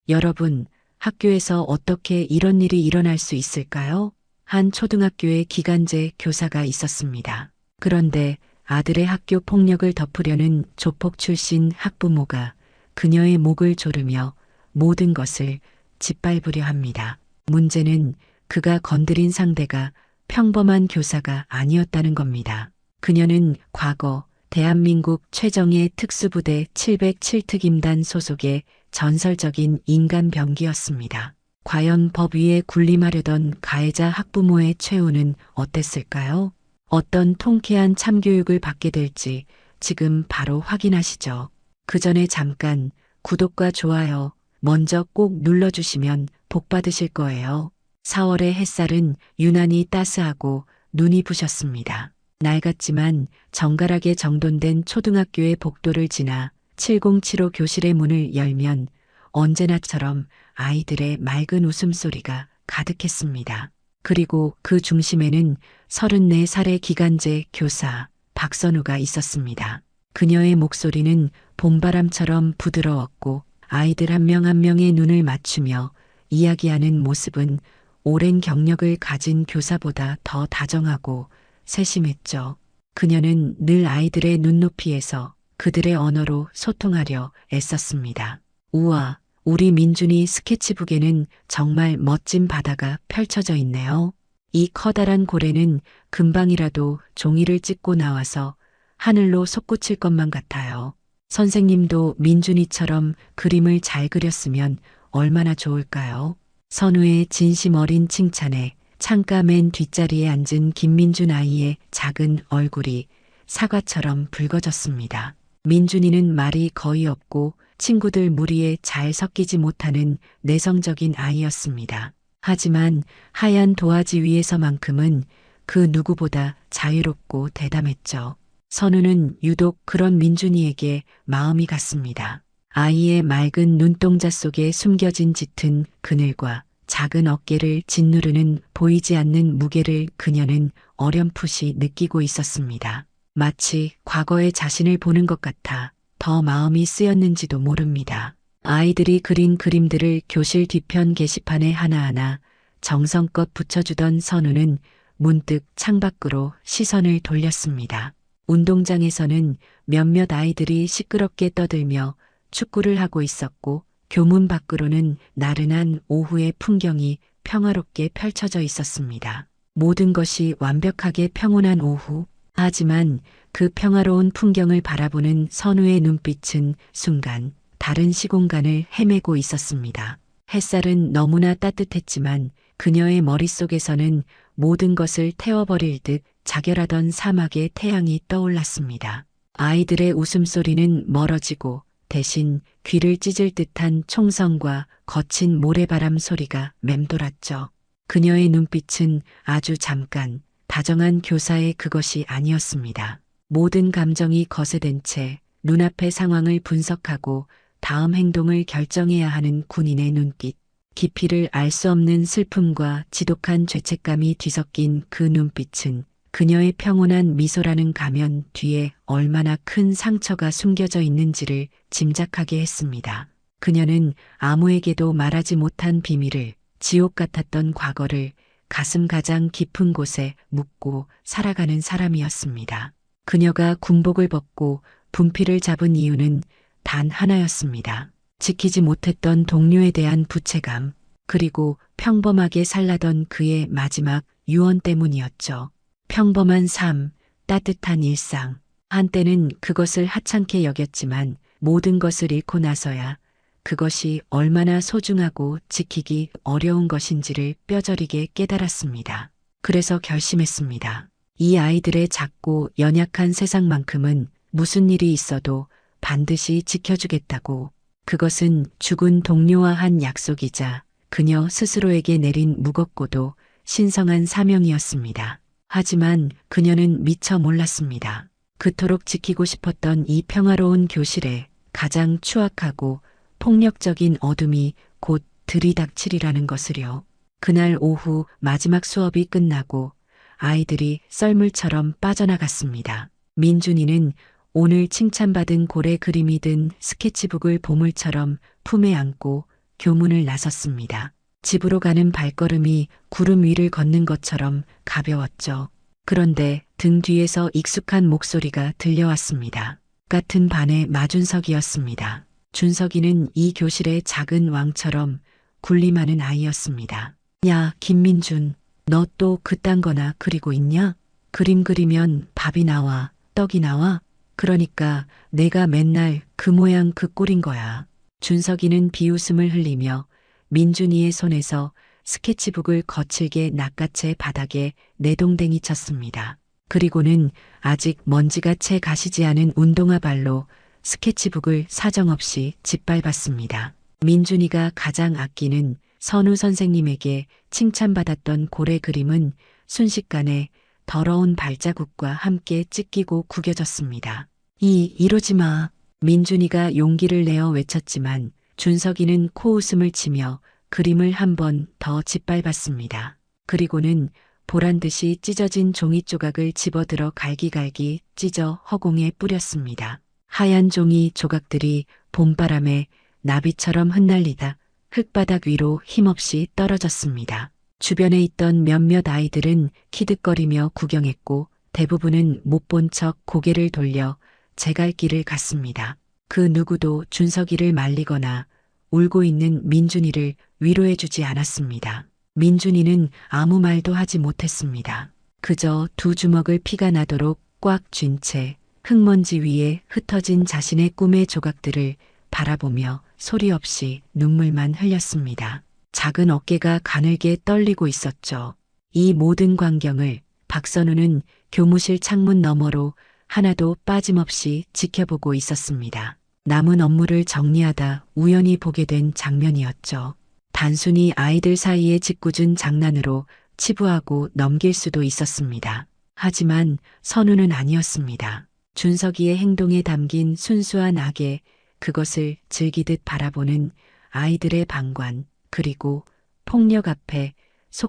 여러분, 학교에서 어떻게 이런 일이 일어날 수 있을까요? 한 초등학교에 기간제 교사가 있었습니다. 그런데 아들의 학교 폭력을 덮으려는 조폭 출신 학부모가 그녀의 목을 조르며 모든 것을 짓밟으려 합니다. 문제는 그가 건드린 상대가 평범한 교사가 아니었다는 겁니다. 그녀는 과거 대한민국 최정예 특수부대 707특임단 소속의 전설적인 인간병기였습니다. 과연 법 위에 군림하려던 가해자 학부모의 최후는 어땠을까요? 어떤 통쾌한 참교육을 받게 될지 지금 바로 확인하시죠. 그 전에 잠깐 구독과 좋아요 먼저 꼭 눌러주시면 복 받으실 거예요. 4월의 햇살은 유난히 따스하고 눈이 부셨습니다. 낡았지만 정갈하게 정돈된 초등학교의 복도를 지나 7075 교실의 문을 열면 언제나처럼 아이들의 맑은 웃음소리가 가득했습니다. 그리고 그 중심에는 34살의 기간제 교사 박선우가 있었습니다. 그녀의 목소리는 봄바람처럼 부드러웠고 아이들 한 명 한 명의 눈을 맞추며 이야기하는 모습은 오랜 경력을 가진 교사보다 더 다정하고 세심했죠. 그녀는 늘 아이들의 눈높이에서 그들의 언어로 소통하려 애썼습니다. 우와, 우리 민준이 스케치북에는 정말 멋진 바다가 펼쳐져 있네요. 이 커다란 고래는 금방이라도 종이를 찍고 나와서 하늘로 솟구칠 것만 같아요. 선생님도 민준이처럼 그림을 잘 그렸으면 얼마나 좋을까요? 선우의 진심 어린 칭찬에 창가 맨 뒷자리에 앉은 김민준 아이의 작은 얼굴이 사과처럼 붉어졌습니다. 민준이는 말이 거의 없고 친구들 무리에 잘 섞이지 못하는 내성적인 아이였습니다. 하지만 하얀 도화지 위에서만큼은 그 누구보다 자유롭고 대담했죠. 선우는 유독 그런 민준이에게 마음이 갔습니다. 아이의 맑은 눈동자 속에 숨겨진 짙은 그늘과 작은 어깨를 짓누르는 보이지 않는 무게를 그녀는 어렴풋이 느끼고 있었습니다. 마치 과거의 자신을 보는 것 같아 더 마음이 쓰였는지도 모릅니다. 아이들이 그린 그림들을 교실 뒤편 게시판에 하나하나 정성껏 붙여주던 선우는 문득 창밖으로 시선을 돌렸습니다. 운동장에서는 몇몇 아이들이 시끄럽게 떠들며 축구를 하고 있었고 교문 밖으로는 나른한 오후의 풍경이 평화롭게 펼쳐져 있었습니다. 모든 것이 완벽하게 평온한 오후. 하지만 그 평화로운 풍경을 바라보는 선우의 눈빛은 순간 다른 시공간을 헤매고 있었습니다. 햇살은 너무나 따뜻했지만 그녀의 머릿속에서는 모든 것을 태워버릴 듯 자결하던 사막의 태양이 떠올랐습니다. 아이들의 웃음소리는 멀어지고 대신 귀를 찢을 듯한 총성과 거친 모래바람 소리가 맴돌았죠. 그녀의 눈빛은 아주 잠깐 다정한 교사의 그것이 아니었습니다. 모든 감정이 거세된 채 눈앞의 상황을 분석하고 다음 행동을 결정해야 하는 군인의 눈빛. 깊이를 알 수 없는 슬픔과 지독한 죄책감이 뒤섞인 그 눈빛은 그녀의 평온한 미소라는 가면 뒤에 얼마나 큰 상처가 숨겨져 있는지를 짐작하게 했습니다. 그녀는 아무에게도 말하지 못한 비밀을, 지옥 같았던 과거를 가슴 가장 깊은 곳에 묻고 살아가는 사람이었습니다. 그녀가 군복을 벗고 분필을 잡은 이유는 단 하나였습니다. 지키지 못했던 동료에 대한 부채감, 그리고 평범하게 살라던 그의 마지막 유언 때문이었죠. 평범한 삶, 따뜻한 일상. 한때는 그것을 하찮게 여겼지만 모든 것을 잃고 나서야 그것이 얼마나 소중하고 지키기 어려운 것인지를 뼈저리게 깨달았습니다. 그래서 결심했습니다. 이 아이들의 작고 연약한 세상만큼은 무슨 일이 있어도 반드시 지켜주겠다고. 그것은 죽은 동료와 한 약속이자 그녀 스스로에게 내린 무겁고도 신성한 사명이었습니다. 하지만 그녀는 미처 몰랐습니다. 그토록 지키고 싶었던 이 평화로운 교실에 가장 추악하고 폭력적인 어둠이 곧 들이닥치리라는 것을요. 그날 오후 마지막 수업이 끝나고 아이들이 썰물처럼 빠져나갔습니다. 민준이는 오늘 칭찬받은 고래 그림이 든 스케치북을 보물처럼 품에 안고 교문을 나섰습니다. 집으로 가는 발걸음이 구름 위를 걷는 것처럼 가벼웠죠. 그런데 등 뒤에서 익숙한 목소리가 들려왔습니다. 같은 반의 마준석이었습니다. 준석이는 이 교실의 작은 왕처럼 군림하는 아이였습니다. 야, 김민준, 너 또 그딴 거나 그리고 있냐? 그림 그리면 밥이 나와, 떡이 나와? 그러니까 내가 맨날 그 모양 그 꼴인 거야. 준석이는 비웃음을 흘리며 민준이의 손에서 스케치북을 거칠게 낚아채 바닥에 내동댕이 쳤습니다. 그리고는 아직 먼지가 채 가시지 않은 운동화 발로 스케치북을 사정없이 짓밟았습니다. 민준이가 가장 아끼는 선우 선생님에게 칭찬받았던 고래 그림은 순식간에 더러운 발자국과 함께 찢기고 구겨졌습니다. 이러지 마. 민준이가 용기를 내어 외쳤지만 준석이는 코웃음을 치며 그림을 한 번 더 짓밟았습니다. 그리고는 보란듯이 찢어진 종이 조각을 집어들어 갈기갈기 찢어 허공에 뿌렸습니다. 하얀 종이 조각들이 봄바람에 나비처럼 흩날리다 흙바닥 위로 힘없이 떨어졌습니다. 주변에 있던 몇몇 아이들은 키득거리며 구경했고 대부분은 못 본 척 고개를 돌려 제 갈 길을 갔습니다. 그 누구도 준석이를 말리거나 울고 있는 민준이를 위로해주지 않았습니다. 민준이는 아무 말도 하지 못했습니다. 그저 두 주먹을 피가 나도록 꽉 쥔 채 흙먼지 위에 흩어진 자신의 꿈의 조각들을 바라보며 소리 없이 눈물만 흘렸습니다. 작은 어깨가 가늘게 떨리고 있었죠. 이 모든 광경을 박선우는 교무실 창문 너머로 하나도 빠짐없이 지켜보고 있었습니다. 남은 업무를 정리하다 우연히 보게 된 장면이었죠. 단순히 아이들 사이의 짓궂은 장난으로 치부하고 넘길 수도 있었습니다. 하지만 선우는 아니었습니다. 준석이의 행동에 담긴 순수한 악에 그것을 즐기듯 바라보는 아이들의 방관, 그리고 폭력 앞에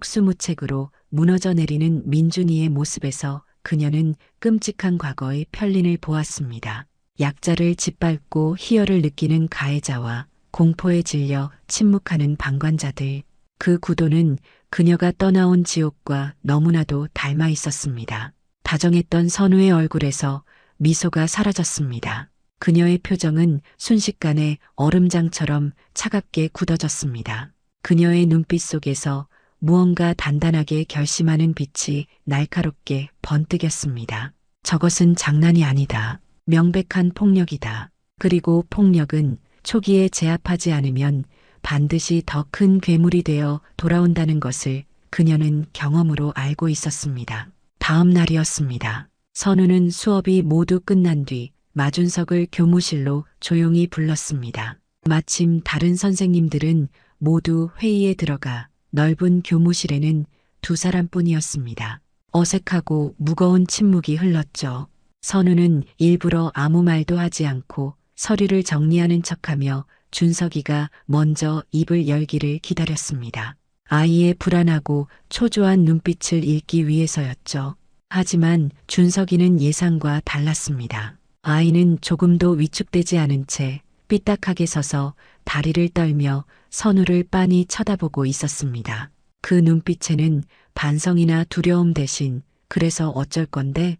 속수무책으로 무너져 내리는 민준이의 모습에서 그녀는 끔찍한 과거의 편린을 보았습니다. 약자를 짓밟고 희열을 느끼는 가해자와 공포에 질려 침묵하는 방관자들. 그 구도는 그녀가 떠나온 지옥과 너무나도 닮아 있었습니다. 다정했던 선우의 얼굴에서 미소가 사라졌습니다. 그녀의 표정은 순식간에 얼음장처럼 차갑게 굳어졌습니다. 그녀의 눈빛 속에서 무언가 단단하게 결심하는 빛이 날카롭게 번뜩였습니다. 저것은 장난이 아니다. 명백한 폭력이다. 그리고 폭력은 초기에 제압하지 않으면 반드시 더 큰 괴물이 되어 돌아온다는 것을 그녀는 경험으로 알고 있었습니다. 다음 날이었습니다. 선우는 수업이 모두 끝난 뒤 마준석을 교무실로 조용히 불렀습니다. 마침 다른 선생님들은 모두 회의에 들어가 넓은 교무실에는 두 사람뿐이었습니다. 어색하고 무거운 침묵이 흘렀죠. 선우는 일부러 아무 말도 하지 않고 서류를 정리하는 척하며 준석이가 먼저 입을 열기를 기다렸습니다. 아이의 불안하고 초조한 눈빛을 읽기 위해서였죠. 하지만 준석이는 예상과 달랐습니다. 아이는 조금도 위축되지 않은 채 삐딱하게 서서 다리를 떨며 선우를 빤히 쳐다보고 있었습니다. 그 눈빛에는 반성이나 두려움 대신 그래서 어쩔 건데?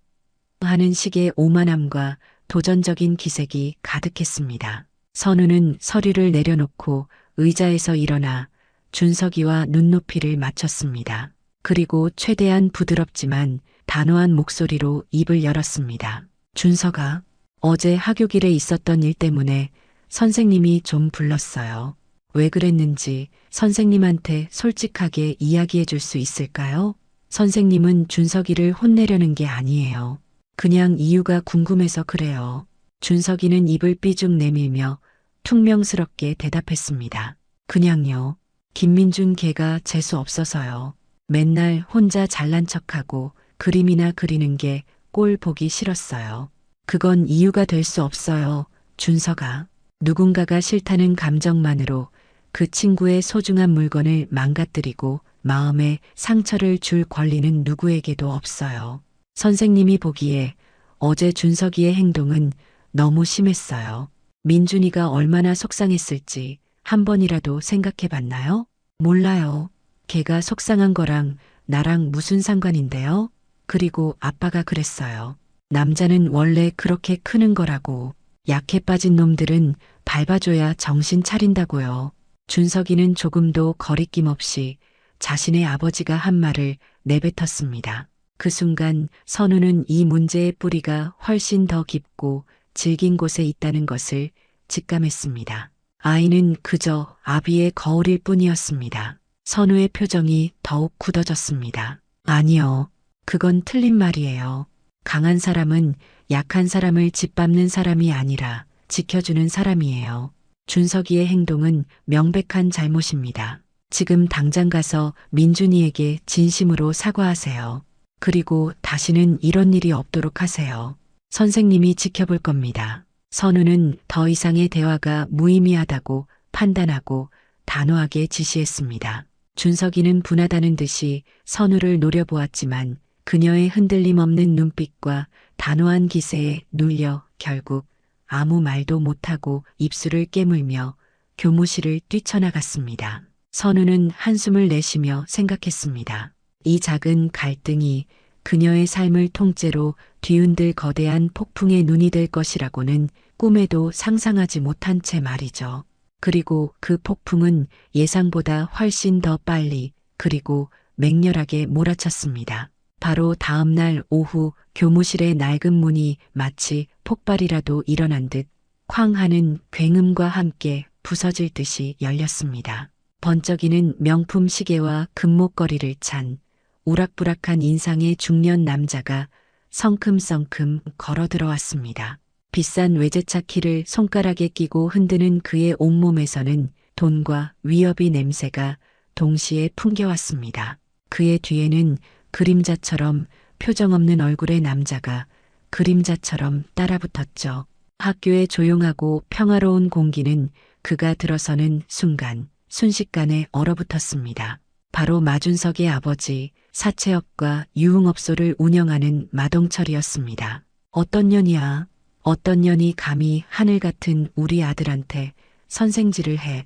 하는 식의 오만함과 도전적인 기색이 가득했습니다. 선우는 서류를 내려놓고 의자에서 일어나 준석이와 눈높이를 맞췄습니다. 그리고 최대한 부드럽지만 단호한 목소리로 입을 열었습니다. 준석아, 어제 하교길에 있었던 일 때문에 선생님이 좀 불렀어요. 왜 그랬는지 선생님한테 솔직하게 이야기해 줄 수 있을까요? 선생님은 준석이를 혼내려는 게 아니에요. 그냥 이유가 궁금해서 그래요. 준석이는 입을 삐죽 내밀며 퉁명스럽게 대답했습니다. 그냥요. 김민준 걔가 재수 없어서요. 맨날 혼자 잘난 척하고 그림이나 그리는 게 꼴 보기 싫었어요. 그건 이유가 될 수 없어요. 준석아. 누군가가 싫다는 감정만으로 그 친구의 소중한 물건을 망가뜨리고 마음에 상처를 줄 권리는 누구에게도 없어요. 선생님이 보기에 어제 준석이의 행동은 너무 심했어요. 민준이가 얼마나 속상했을지 한 번이라도 생각해 봤나요? 몰라요. 걔가 속상한 거랑 나랑 무슨 상관인데요? 그리고 아빠가 그랬어요. 남자는 원래 그렇게 크는 거라고. 약해 빠진 놈들은 밟아줘야 정신 차린다고요. 준석이는 조금도 거리낌 없이 자신의 아버지가 한 말을 내뱉었습니다. 그 순간 선우는 이 문제의 뿌리가 훨씬 더 깊고 질긴 곳에 있다는 것을 직감했습니다. 아이는 그저 아비의 거울일 뿐이었습니다. 선우의 표정이 더욱 굳어졌습니다. 아니요. 그건 틀린 말이에요. 강한 사람은 약한 사람을 짓밟는 사람이 아니라 지켜주는 사람이에요. 준석이의 행동은 명백한 잘못입니다. 지금 당장 가서 민준이에게 진심으로 사과하세요. 그리고 다시는 이런 일이 없도록 하세요. 선생님이 지켜볼 겁니다. 선우는 더 이상의 대화가 무의미하다고 판단하고 단호하게 지시했습니다. 준석이는 분하다는 듯이 선우를 노려보았지만 그녀의 흔들림 없는 눈빛과 단호한 기세에 눌려 결국 아무 말도 못하고 입술을 깨물며 교무실을 뛰쳐나갔습니다. 선우는 한숨을 내쉬며 생각했습니다. 이 작은 갈등이 그녀의 삶을 통째로 뒤흔들 거대한 폭풍의 눈이 될 것이라고는 꿈에도 상상하지 못한 채 말이죠. 그리고 그 폭풍은 예상보다 훨씬 더 빨리 그리고 맹렬하게 몰아쳤습니다. 바로 다음 날 오후 교무실의 낡은 문이 마치 폭발이라도 일어난 듯 쾅 하는 굉음과 함께 부서질 듯이 열렸습니다. 번쩍이는 명품 시계와 금목걸이를 찬 우락부락한 인상의 중년 남자가 성큼성큼 걸어 들어왔습니다. 비싼 외제차 키를 손가락에 끼고 흔드는 그의 온몸에서는 돈과 위협의 냄새가 동시에 풍겨왔습니다. 그의 뒤에는 그림자처럼 표정 없는 얼굴의 남자가 그림자처럼 따라붙었죠. 학교의 조용하고 평화로운 공기는 그가 들어서는 순간 순식간에 얼어붙었습니다. 바로 마준석의 아버지 사채업과 유흥업소를 운영하는 마동철이었습니다. 어떤 년이야? 어떤 년이 감히 하늘 같은 우리 아들한테 선생질을 해.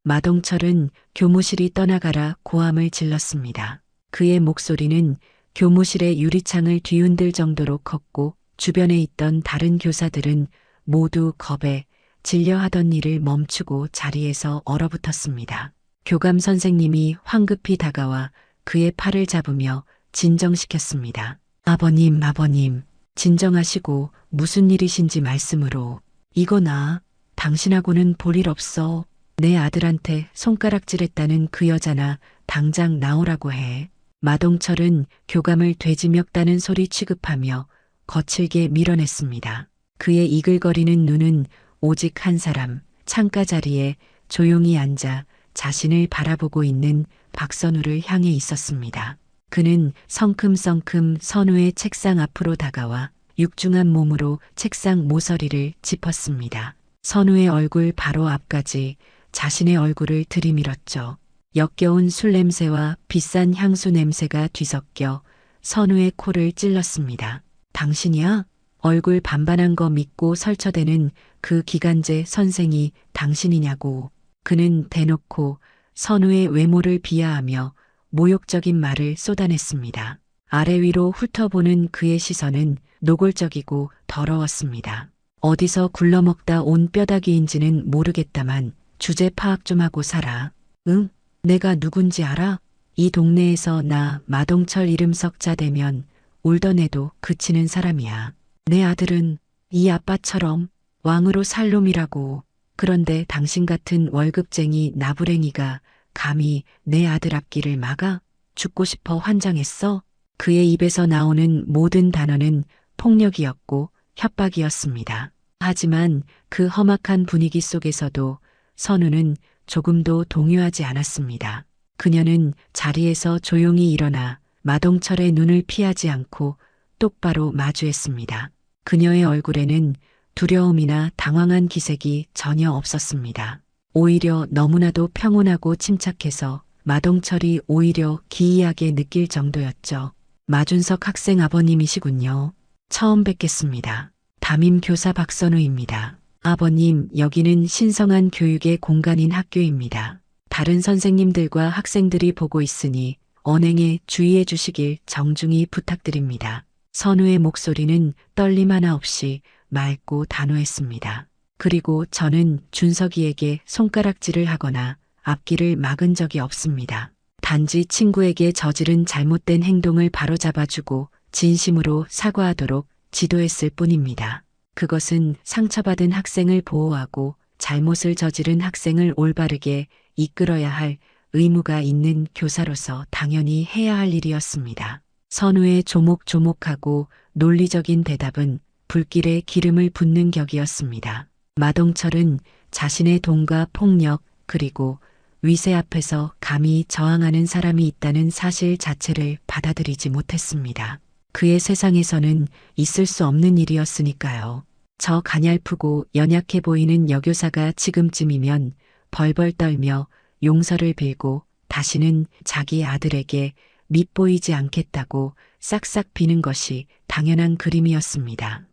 마동철은 교무실이 떠나가라 고함을 질렀습니다. 그의 목소리는 교무실의 유리창을 뒤흔들 정도로 컸고 주변에 있던 다른 교사들은 모두 겁에 질려 하던 일을 멈추고 자리에서 얼어붙었습니다. 교감 선생님이 황급히 다가와 그의 팔을 잡으며 진정시켰습니다. 아버님, 진정하시고 무슨 일이신지 말씀으로. 이거나 당신하고는 볼 일 없어. 내 아들한테 손가락질했다는 그 여자나 당장 나오라고 해. 마동철은 교감을 돼지멱다는 소리 취급하며 거칠게 밀어냈습니다. 그의 이글거리는 눈은 오직 한 사람, 창가 자리에 조용히 앉아 자신을 바라보고 있는 박선우를 향해 있었습니다. 그는 성큼성큼 선우의 책상 앞으로 다가와 육중한 몸으로 책상 모서리를 짚었습니다. 선우의 얼굴 바로 앞까지 자신의 얼굴을 들이밀었죠. 역겨운 술 냄새와 비싼 향수 냄새가 뒤섞여 선우의 코를 찔렀습니다. 당신이야? 얼굴 반반한 거 믿고 설쳐대는 그 기간제 선생이 당신이냐고. 그는 대놓고 선우의 외모를 비하하며 모욕적인 말을 쏟아냈습니다. 아래 위로 훑어보는 그의 시선은 노골적이고 더러웠습니다. 어디서 굴러먹다 온 뼈다귀인지는 모르겠다만 주제 파악 좀 하고 살아. 응? 내가 누군지 알아? 이 동네에서 나 마동철 이름 석자 대면 울던 애도 그치는 사람이야. 내 아들은 이 아빠처럼 왕으로 살 놈이라고. 그런데 당신 같은 월급쟁이 나부랭이가 감히 내 아들 앞길을 막아? 죽고 싶어 환장했어? 그의 입에서 나오는 모든 단어는 폭력이었고 협박이었습니다. 하지만 그 험악한 분위기 속에서도 선우는 조금도 동요하지 않았습니다. 그녀는 자리에서 조용히 일어나 마동철의 눈을 피하지 않고 똑바로 마주했습니다. 그녀의 얼굴에는 두려움이나 당황한 기색이 전혀 없었습니다. 오히려 너무나도 평온하고 침착해서 마동철이 오히려 기이하게 느낄 정도였죠. 마준석 학생 아버님이시군요. 처음 뵙겠습니다. 담임 교사 박선우입니다. 아버님, 여기는 신성한 교육의 공간인 학교입니다. 다른 선생님들과 학생들이 보고 있으니 언행에 주의해 주시길 정중히 부탁드립니다. 선우의 목소리는 떨림 하나 없이 맑고 단호했습니다. 그리고 저는 준석이에게 손가락질을 하거나 앞길을 막은 적이 없습니다. 단지 친구에게 저지른 잘못된 행동을 바로잡아주고 진심으로 사과하도록 지도했을 뿐입니다. 그것은 상처받은 학생을 보호하고 잘못을 저지른 학생을 올바르게 이끌어야 할 의무가 있는 교사로서 당연히 해야 할 일이었습니다. 선우의 조목조목하고 논리적인 대답은 불길에 기름을 붓는 격이었습니다. 마동철은 자신의 돈과 폭력 그리고 위세 앞에서 감히 저항하는 사람이 있다는 사실 자체를 받아들이지 못했습니다. 그의 세상에서는 있을 수 없는 일이었으니까요. 저 가냘프고 연약해 보이는 여교사가 지금쯤이면 벌벌 떨며 용서를 빌고 다시는 자기 아들에게 밉보이지 않겠다고 싹싹 비는 것이 당연한 그림이었습니다.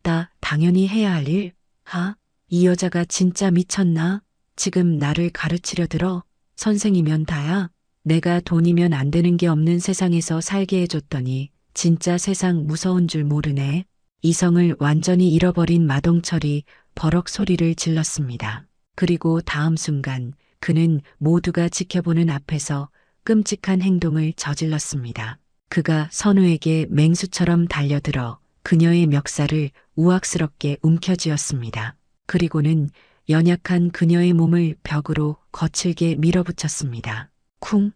나 당연히 해야 할 일? 이 여자가 진짜 미쳤나? 지금 나를 가르치려 들어? 선생이면 다야? 내가 돈이면 안 되는 게 없는 세상에서 살게 해줬더니 진짜 세상 무서운 줄 모르네. 이성을 완전히 잃어버린 마동철이 버럭 소리를 질렀습니다. 그리고 다음 순간 그는 모두가 지켜보는 앞에서 끔찍한 행동을 저질렀습니다. 그가 선우에게 맹수처럼 달려들어 그녀의 멱살을 우악스럽게 움켜쥐었습니다. 그리고는 연약한 그녀의 몸을 벽으로 거칠게 밀어붙였습니다. 쿵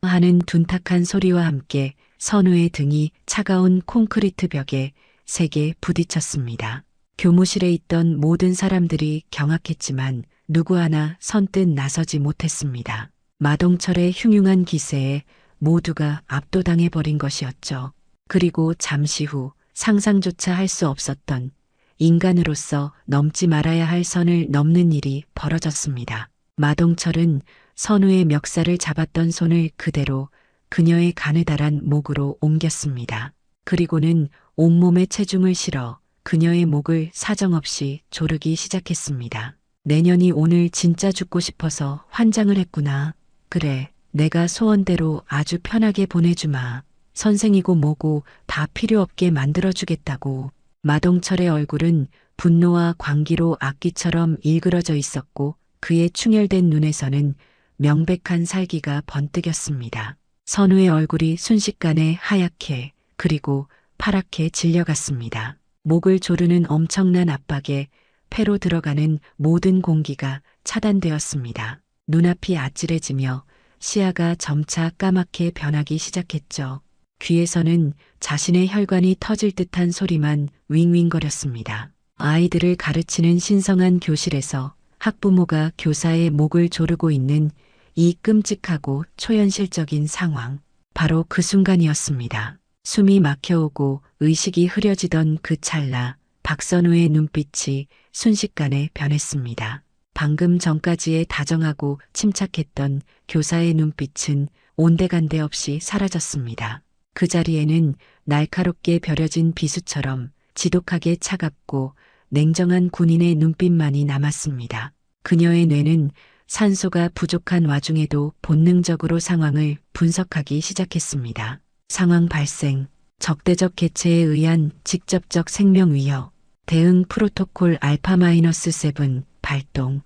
하는 둔탁한 소리와 함께 선우의 등이 차가운 콘크리트 벽에 세게 부딪혔습니다. 교무실에 있던 모든 사람들이 경악했지만 누구 하나 선뜻 나서지 못했습니다. 마동철의 흉흉한 기세에 모두가 압도당해 버린 것이었죠. 그리고 잠시 후 상상조차 할 수 없었던 인간으로서 넘지 말아야 할 선을 넘는 일이 벌어졌습니다. 마동철은 선우의 멱살을 잡았던 손을 그대로 그녀의 가느다란 목으로 옮겼습니다. 그리고는 온몸에 체중을 실어 그녀의 목을 사정없이 조르기 시작했습니다. 내년이 오늘 진짜 죽고 싶어서 환장을 했구나. 그래, 내가 소원대로 아주 편하게 보내주마. 선생이고 뭐고 다 필요 없게 만들어주겠다고. 마동철의 얼굴은 분노와 광기로 악기처럼 일그러져 있었고 그의 충혈된 눈에서는 명백한 살기가 번뜩였습니다. 선우의 얼굴이 순식간에 하얗게 그리고 파랗게 질려갔습니다. 목을 조르는 엄청난 압박에 폐로 들어가는 모든 공기가 차단되었습니다. 눈앞이 아찔해지며 시야가 점차 까맣게 변하기 시작했죠. 귀에서는 자신의 혈관이 터질 듯한 소리만 윙윙거렸습니다. 아이들을 가르치는 신성한 교실에서 학부모가 교사의 목을 조르고 있는 이 끔찍하고 초현실적인 상황. 바로 그 순간이었습니다. 숨이 막혀오고 의식이 흐려지던 그 찰나 박선우의 눈빛이 순식간에 변했습니다. 방금 전까지의 다정하고 침착했던 교사의 눈빛은 온데간데 없이 사라졌습니다. 그 자리에는 날카롭게 벼려진 비수처럼 지독하게 차갑고 냉정한 군인의 눈빛만이 남았습니다. 그녀의 뇌는 산소가 부족한 와중에도 본능적으로 상황을 분석하기 시작했습니다. 상황 발생, 적대적 개체에 의한 직접적 생명 위협, 대응 프로토콜 알파-7 발동,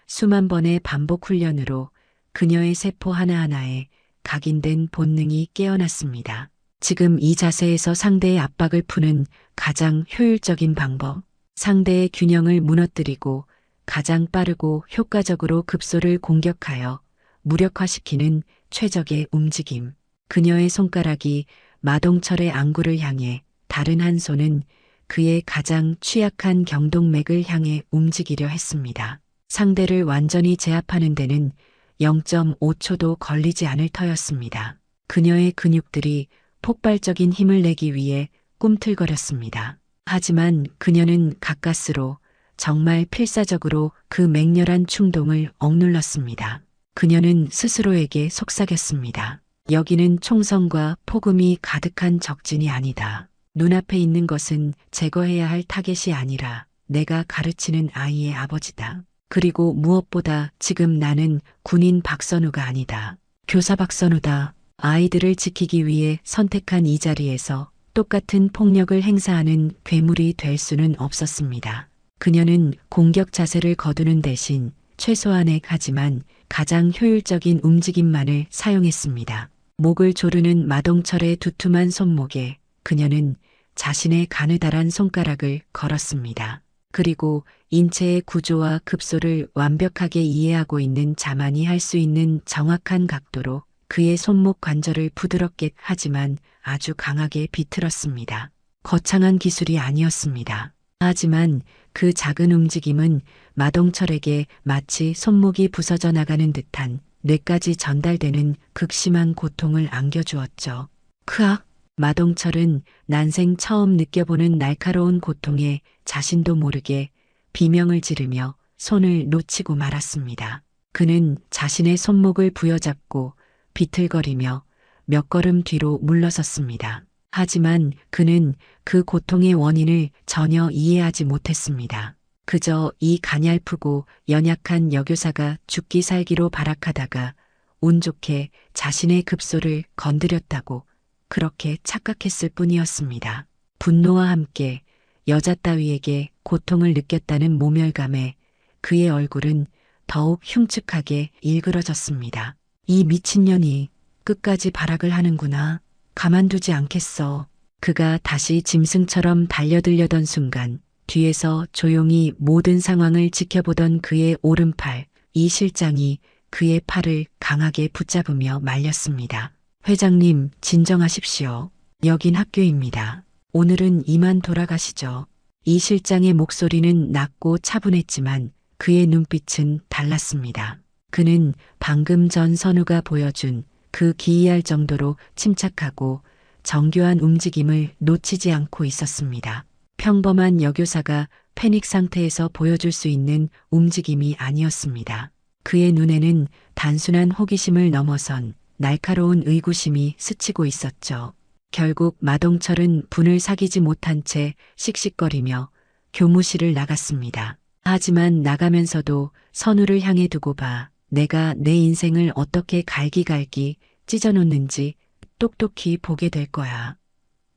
수만 번의 반복 훈련으로 그녀의 세포 하나하나에 각인된 본능이 깨어났습니다. 지금 이 자세에서 상대의 압박을 푸는 가장 효율적인 방법, 상대의 균형을 무너뜨리고 가장 빠르고 효과적으로 급소를 공격하여 무력화시키는 최적의 움직임. 그녀의 손가락이 마동철의 안구를 향해 다른 한 손은 그의 가장 취약한 경동맥을 향해 움직이려 했습니다. 상대를 완전히 제압하는 데는 0.5초도 걸리지 않을 터였습니다. 그녀의 근육들이 폭발적인 힘을 내기 위해 꿈틀거렸습니다. 하지만 그녀는 가까스로 정말 필사적으로 그 맹렬한 충동을 억눌렀습니다. 그녀는 스스로에게 속삭였습니다. 여기는 총성과 폭음이 가득한 적진이 아니다. 눈앞에 있는 것은 제거해야 할 타겟이 아니라 내가 가르치는 아이의 아버지다. 그리고 무엇보다 지금 나는 군인 박선우가 아니다. 교사 박선우다. 아이들을 지키기 위해 선택한 이 자리에서 똑같은 폭력을 행사하는 괴물이 될 수는 없었습니다. 그녀는 공격 자세를 거두는 대신 최소한의 하지만 가장 효율적인 움직임만을 사용했습니다. 목을 조르는 마동철의 두툼한 손목에 그녀는 자신의 가느다란 손가락을 걸었습니다. 그리고 인체의 구조와 급소를 완벽하게 이해하고 있는 자만이 할 수 있는 정확한 각도로 그의 손목 관절을 부드럽게 하지만 아주 강하게 비틀었습니다. 거창한 기술이 아니었습니다. 하지만 그 작은 움직임은 마동철에게 마치 손목이 부서져 나가는 듯한 뇌까지 전달되는 극심한 고통을 안겨주었죠. 크악! 마동철은 난생 처음 느껴보는 날카로운 고통에 자신도 모르게 비명을 지르며 손을 놓치고 말았습니다. 그는 자신의 손목을 부여잡고 비틀거리며 몇 걸음 뒤로 물러섰습니다. 하지만 그는 그 고통의 원인을 전혀 이해하지 못했습니다. 그저 이 가냘프고 연약한 여교사가 죽기 살기로 발악하다가 운 좋게 자신의 급소를 건드렸다고 그렇게 착각했을 뿐이었습니다. 분노와 함께 여자 따위에게 고통을 느꼈다는 모멸감에 그의 얼굴은 더욱 흉측하게 일그러졌습니다. 이 미친년이 끝까지 발악을 하는구나. 가만두지 않겠어. 그가 다시 짐승처럼 달려들려던 순간 뒤에서 조용히 모든 상황을 지켜보던 그의 오른팔, 이 실장이 그의 팔을 강하게 붙잡으며 말렸습니다. 회장님, 진정하십시오. 여긴 학교입니다. 오늘은 이만 돌아가시죠. 이 실장의 목소리는 낮고 차분했지만 그의 눈빛은 달랐습니다. 그는 방금 전 선우가 보여준 그 기이할 정도로 침착하고 정교한 움직임을 놓치지 않고 있었습니다. 평범한 여교사가 패닉 상태에서 보여줄 수 있는 움직임이 아니었습니다. 그의 눈에는 단순한 호기심을 넘어선 날카로운 의구심이 스치고 있었죠. 결국 마동철은 분을 사귀지 못한 채 씩씩거리며 교무실을 나갔습니다. 하지만 나가면서도 선우를 향해 두고 봐. 내가 내 인생을 어떻게 갈기갈기 찢어놓는지 똑똑히 보게 될 거야.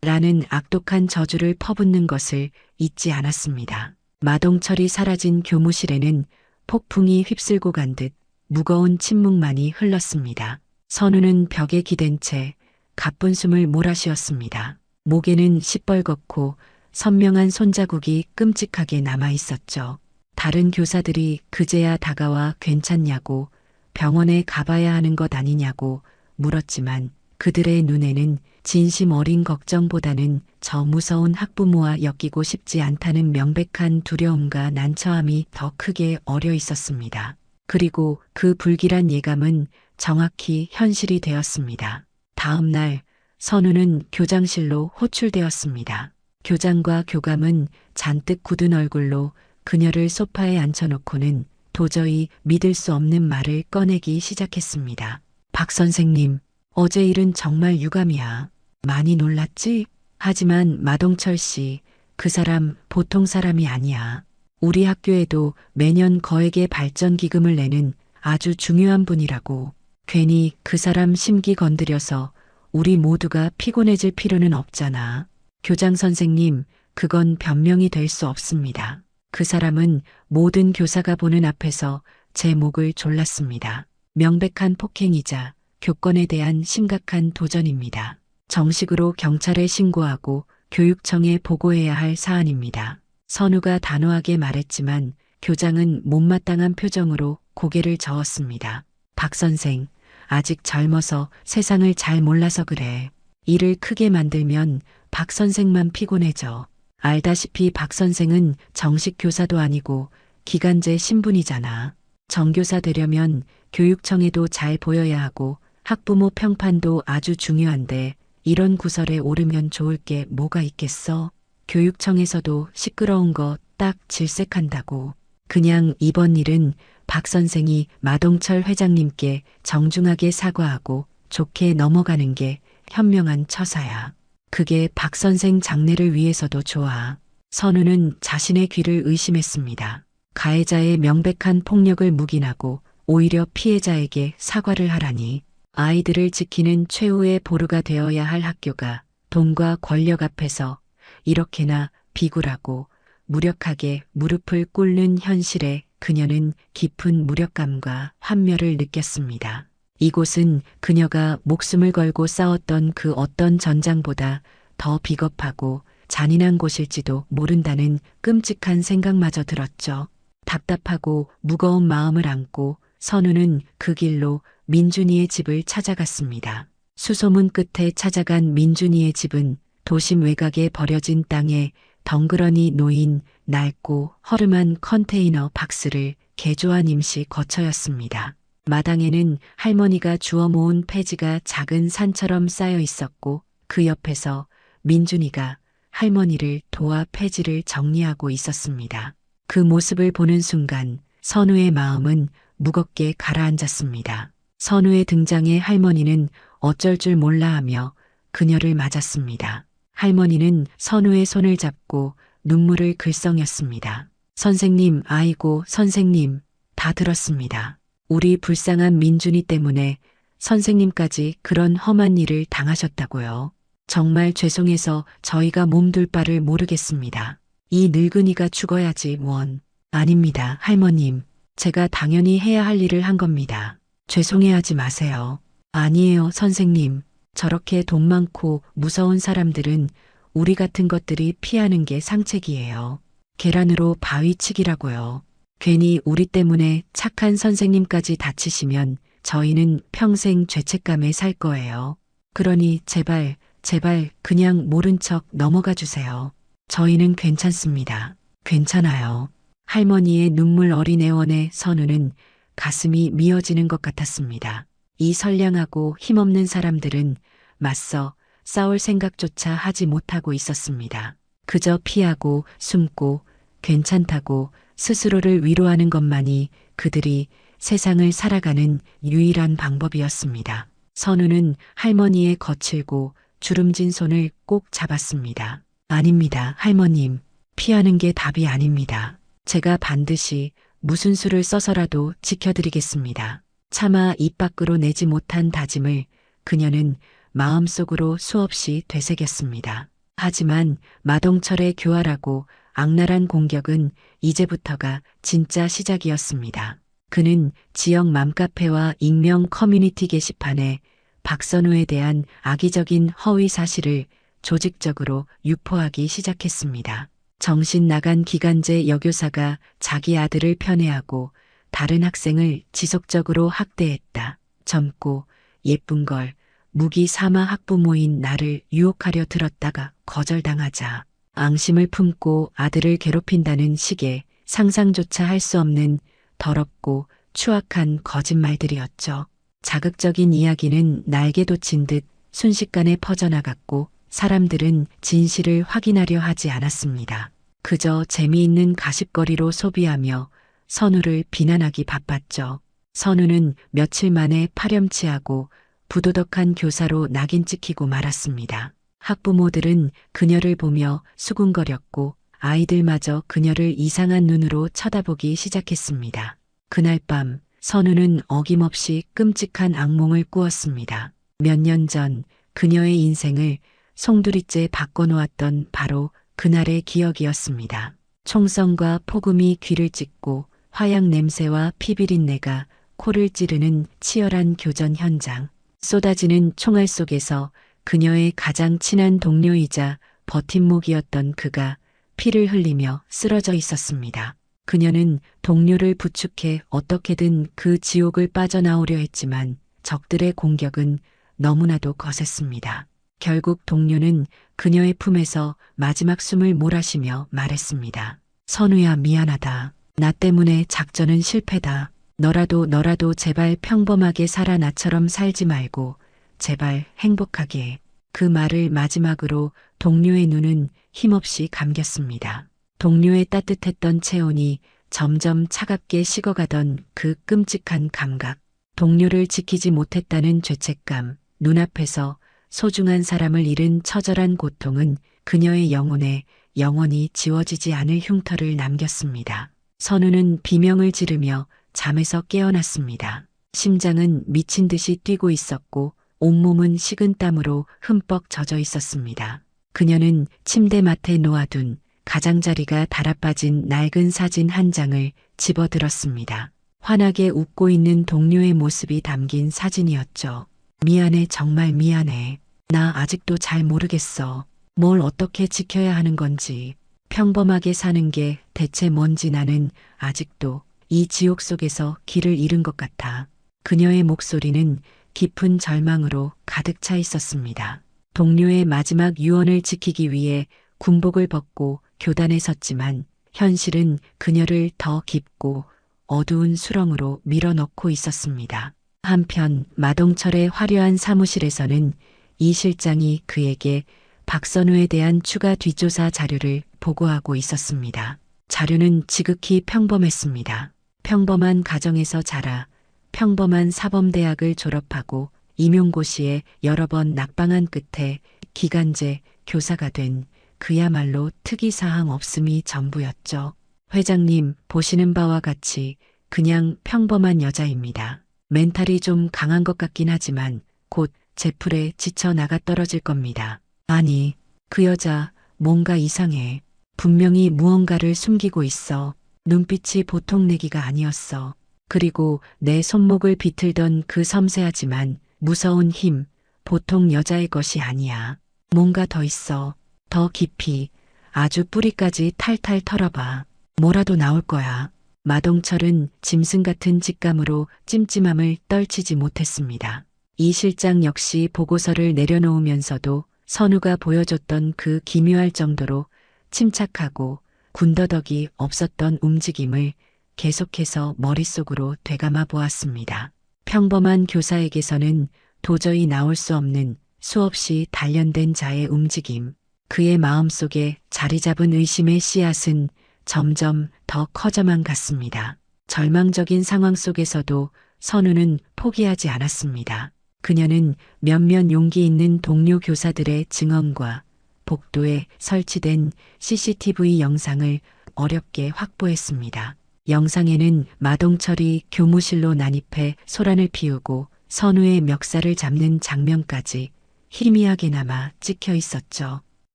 라는 악독한 저주를 퍼붓는 것을 잊지 않았습니다. 마동철이 사라진 교무실에는 폭풍이 휩쓸고 간 듯 무거운 침묵만이 흘렀습니다. 선우는 벽에 기댄 채 가쁜 숨을 몰아쉬었습니다. 목에는 시뻘겋고 선명한 손자국이 끔찍하게 남아 있었죠. 다른 교사들이 그제야 다가와 괜찮냐고 병원에 가봐야 하는 것 아니냐고 물었지만 그들의 눈에는 진심 어린 걱정보다는 저 무서운 학부모와 엮이고 싶지 않다는 명백한 두려움과 난처함이 더 크게 어려 있었습니다. 그리고 그 불길한 예감은 정확히 현실이 되었습니다. 다음 날 선우는 교장실로 호출되었습니다. 교장과 교감은 잔뜩 굳은 얼굴로 그녀를 소파에 앉혀놓고는 도저히 믿을 수 없는 말을 꺼내기 시작했습니다. 박 선생님, 어제 일은 정말 유감이야. 많이 놀랐지? 하지만 마동철 씨, 그 사람 보통 사람이 아니야. 우리 학교에도 매년 거액의 발전 기금을 내는 아주 중요한 분이라고. 괜히 그 사람 심기 건드려서 우리 모두가 피곤해질 필요는 없잖아. 교장 선생님, 그건 변명이 될 수 없습니다. 그 사람은 모든 교사가 보는 앞에서 제 목을 졸랐습니다. 명백한 폭행이자 교권에 대한 심각한 도전입니다. 정식으로 경찰에 신고하고 교육청에 보고해야 할 사안입니다. 선우가 단호하게 말했지만 교장은 못마땅한 표정으로 고개를 저었습니다. 박 선생, 아직 젊어서 세상을 잘 몰라서 그래. 일을 크게 만들면 박 선생만 피곤해져. 알다시피 박 선생은 정식 교사도 아니고 기간제 신분이잖아. 정교사 되려면 교육청에도 잘 보여야 하고 학부모 평판도 아주 중요한데 이런 구설에 오르면 좋을 게 뭐가 있겠어? 교육청에서도 시끄러운 거 딱 질색한다고. 그냥 이번 일은 박 선생이 마동철 회장님께 정중하게 사과하고 좋게 넘어가는 게 현명한 처사야. 그게 박 선생 장래를 위해서도 좋아. 선우는 자신의 귀를 의심했습니다. 가해자의 명백한 폭력을 묵인하고 오히려 피해자에게 사과를 하라니. 아이들을 지키는 최후의 보루가 되어야 할 학교가 돈과 권력 앞에서 이렇게나 비굴하고 무력하게 무릎을 꿇는 현실에 그녀는 깊은 무력감과 환멸을 느꼈습니다. 이곳은 그녀가 목숨을 걸고 싸웠던 그 어떤 전장보다 더 비겁하고 잔인한 곳일지도 모른다는 끔찍한 생각마저 들었죠. 답답하고 무거운 마음을 안고 선우는 그 길로 민준이의 집을 찾아갔습니다. 수소문 끝에 찾아간 민준이의 집은 도심 외곽에 버려진 땅에 덩그러니 놓인 낡고 허름한 컨테이너 박스를 개조한 임시 거처였습니다. 마당에는 할머니가 주워 모은 폐지가 작은 산처럼 쌓여 있었고 그 옆에서 민준이가 할머니를 도와 폐지를 정리하고 있었습니다. 그 모습을 보는 순간 선우의 마음은 무겁게 가라앉았습니다. 선우의 등장에 할머니는 어쩔 줄 몰라 하며 그녀를 맞았습니다. 할머니는 선우의 손을 잡고 눈물을 글썽였습니다. 선생님, 아이고, 선생님, 다 들었습니다. 우리 불쌍한 민준이 때문에 선생님까지 그런 험한 일을 당하셨다고요. 정말 죄송해서 저희가 몸둘 바를 모르겠습니다. 이 늙은이가 죽어야지 원. 아닙니다, 할머님. 제가 당연히 해야 할 일을 한 겁니다. 죄송해하지 마세요. 아니에요, 선생님. 저렇게 돈 많고 무서운 사람들은 우리 같은 것들이 피하는 게 상책이에요. 계란으로 바위치기라고요. 괜히 우리 때문에 착한 선생님까지 다치시면 저희는 평생 죄책감에 살 거예요. 그러니 제발, 제발 그냥 모른 척 넘어가 주세요. 저희는 괜찮습니다. 괜찮아요. 할머니의 눈물 어린 애원에 선우는 가슴이 미어지는 것 같았습니다. 이 선량하고 힘없는 사람들은 맞서 싸울 생각조차 하지 못하고 있었습니다. 그저 피하고 숨고 괜찮다고 스스로를 위로하는 것만이 그들이 세상을 살아가는 유일한 방법이었습니다. 선우는 할머니의 거칠고 주름진 손을 꼭 잡았습니다. 아닙니다, 할머님. 피하는 게 답이 아닙니다. 제가 반드시 무슨 수를 써서라도 지켜드리겠습니다. 차마 입 밖으로 내지 못한 다짐을 그녀는 마음속으로 수없이 되새겼습니다. 하지만 마동철의 교활하고 악랄한 공격은 이제부터가 진짜 시작이었습니다. 그는 지역 맘카페와 익명 커뮤니티 게시판에 박선우에 대한 악의적인 허위 사실을 조직적으로 유포하기 시작했습니다. 정신 나간 기간제 여교사가 자기 아들을 편애하고 다른 학생을 지속적으로 학대했다. 젊고 예쁜 걸 무기 삼아 학부모인 나를 유혹하려 들었다가 거절당하자 앙심을 품고 아들을 괴롭힌다는 식의 상상조차 할 수 없는 더럽고 추악한 거짓말들이었죠. 자극적인 이야기는 날개 돋친 듯 순식간에 퍼져나갔고 사람들은 진실을 확인하려 하지 않았습니다. 그저 재미있는 가십거리로 소비하며 선우를 비난하기 바빴죠. 선우는 며칠 만에 파렴치하고 부도덕한 교사로 낙인 찍히고 말았습니다. 학부모들은 그녀를 보며 수군거렸고 아이들마저 그녀를 이상한 눈으로 쳐다보기 시작했습니다. 그날 밤 선우는 어김없이 끔찍한 악몽을 꾸었습니다. 몇 년 전 그녀의 인생을 송두리째 바꿔놓았던 바로 그날의 기억이었습니다. 총성과 폭음이 귀를 찢고 화약 냄새와 피비린내가 코를 찌르는 치열한 교전 현장. 쏟아지는 총알 속에서 그녀의 가장 친한 동료이자 버팀목이었던 그가 피를 흘리며 쓰러져 있었습니다. 그녀는 동료를 부축해 어떻게든 그 지옥을 빠져나오려 했지만 적들의 공격은 너무나도 거셌습니다. 결국 동료는 그녀의 품에서 마지막 숨을 몰아쉬며 말했습니다. 선우야, 미안하다. 나 때문에 작전은 실패다. 너라도 제발 평범하게 살아 나처럼 살지 말고 제발 행복하게. 그 말을 마지막으로 동료의 눈은 힘없이 감겼습니다. 동료의 따뜻했던 체온이 점점 차갑게 식어가던 그 끔찍한 감각. 동료를 지키지 못했다는 죄책감, 눈앞에서 소중한 사람을 잃은 처절한 고통은 그녀의 영혼에 영원히 지워지지 않을 흉터를 남겼습니다. 선우는 비명을 지르며 잠에서 깨어났습니다. 심장은 미친 듯이 뛰고 있었고 온몸은 식은 땀으로 흠뻑 젖어 있었습니다. 그녀는 침대맡에 놓아둔 가장자리가 달아빠진 낡은 사진 한 장을 집어들었습니다. 환하게 웃고 있는 동료의 모습이 담긴 사진이었죠. 미안해, 정말 미안해. 나 아직도 잘 모르겠어. 뭘 어떻게 지켜야 하는 건지. 평범하게 사는 게 대체 뭔지 나는 아직도 이 지옥 속에서 길을 잃은 것 같아. 그녀의 목소리는 깊은 절망으로 가득 차 있었습니다. 동료의 마지막 유언을 지키기 위해 군복을 벗고 교단에 섰지만 현실은 그녀를 더 깊고 어두운 수렁으로 밀어넣고 있었습니다. 한편 마동철의 화려한 사무실에서는 이 실장이 그에게 박선우에 대한 추가 뒷조사 자료를 보고하고 있었습니다. 자료는 지극히 평범했습니다. 평범한 가정에서 자라 평범한 사범대학을 졸업하고 임용고시에 여러 번 낙방한 끝에 기간제 교사가 된 그야말로 특이사항 없음이 전부였죠. 회장님, 보시는 바와 같이 그냥 평범한 여자입니다. 멘탈이 좀 강한 것 같긴 하지만 곧 제풀에 지쳐 나가 떨어질 겁니다. 아니, 그 여자 뭔가 이상해. 분명히 무언가를 숨기고 있어. 눈빛이 보통 내기가 아니었어. 그리고 내 손목을 비틀던 그 섬세하지만 무서운 힘, 보통 여자의 것이 아니야. 뭔가 더 있어. 더 깊이, 아주 뿌리까지 탈탈 털어봐. 뭐라도 나올 거야. 마동철은 짐승 같은 직감으로 찜찜함을 떨치지 못했습니다. 이 실장 역시 보고서를 내려놓으면서도 선우가 보여줬던 그 기묘할 정도로 침착하고 군더더기 없었던 움직임을 계속해서 머릿속으로 되감아 보았습니다. 평범한 교사에게서는 도저히 나올 수 없는 수없이 단련된 자의 움직임, 그의 마음속에 자리 잡은 의심의 씨앗은 점점 더 커져만 갔습니다. 절망적인 상황 속에서도 선우는 포기하지 않았습니다. 그녀는 몇몇 용기 있는 동료 교사들의 증언과 복도에 설치된 CCTV 영상을 어렵게 확보했습니다. 영상에는 마동철이 교무실로 난입해 소란을 피우고 선우의 멱살을 잡는 장면까지 희미하게나마 찍혀 있었죠.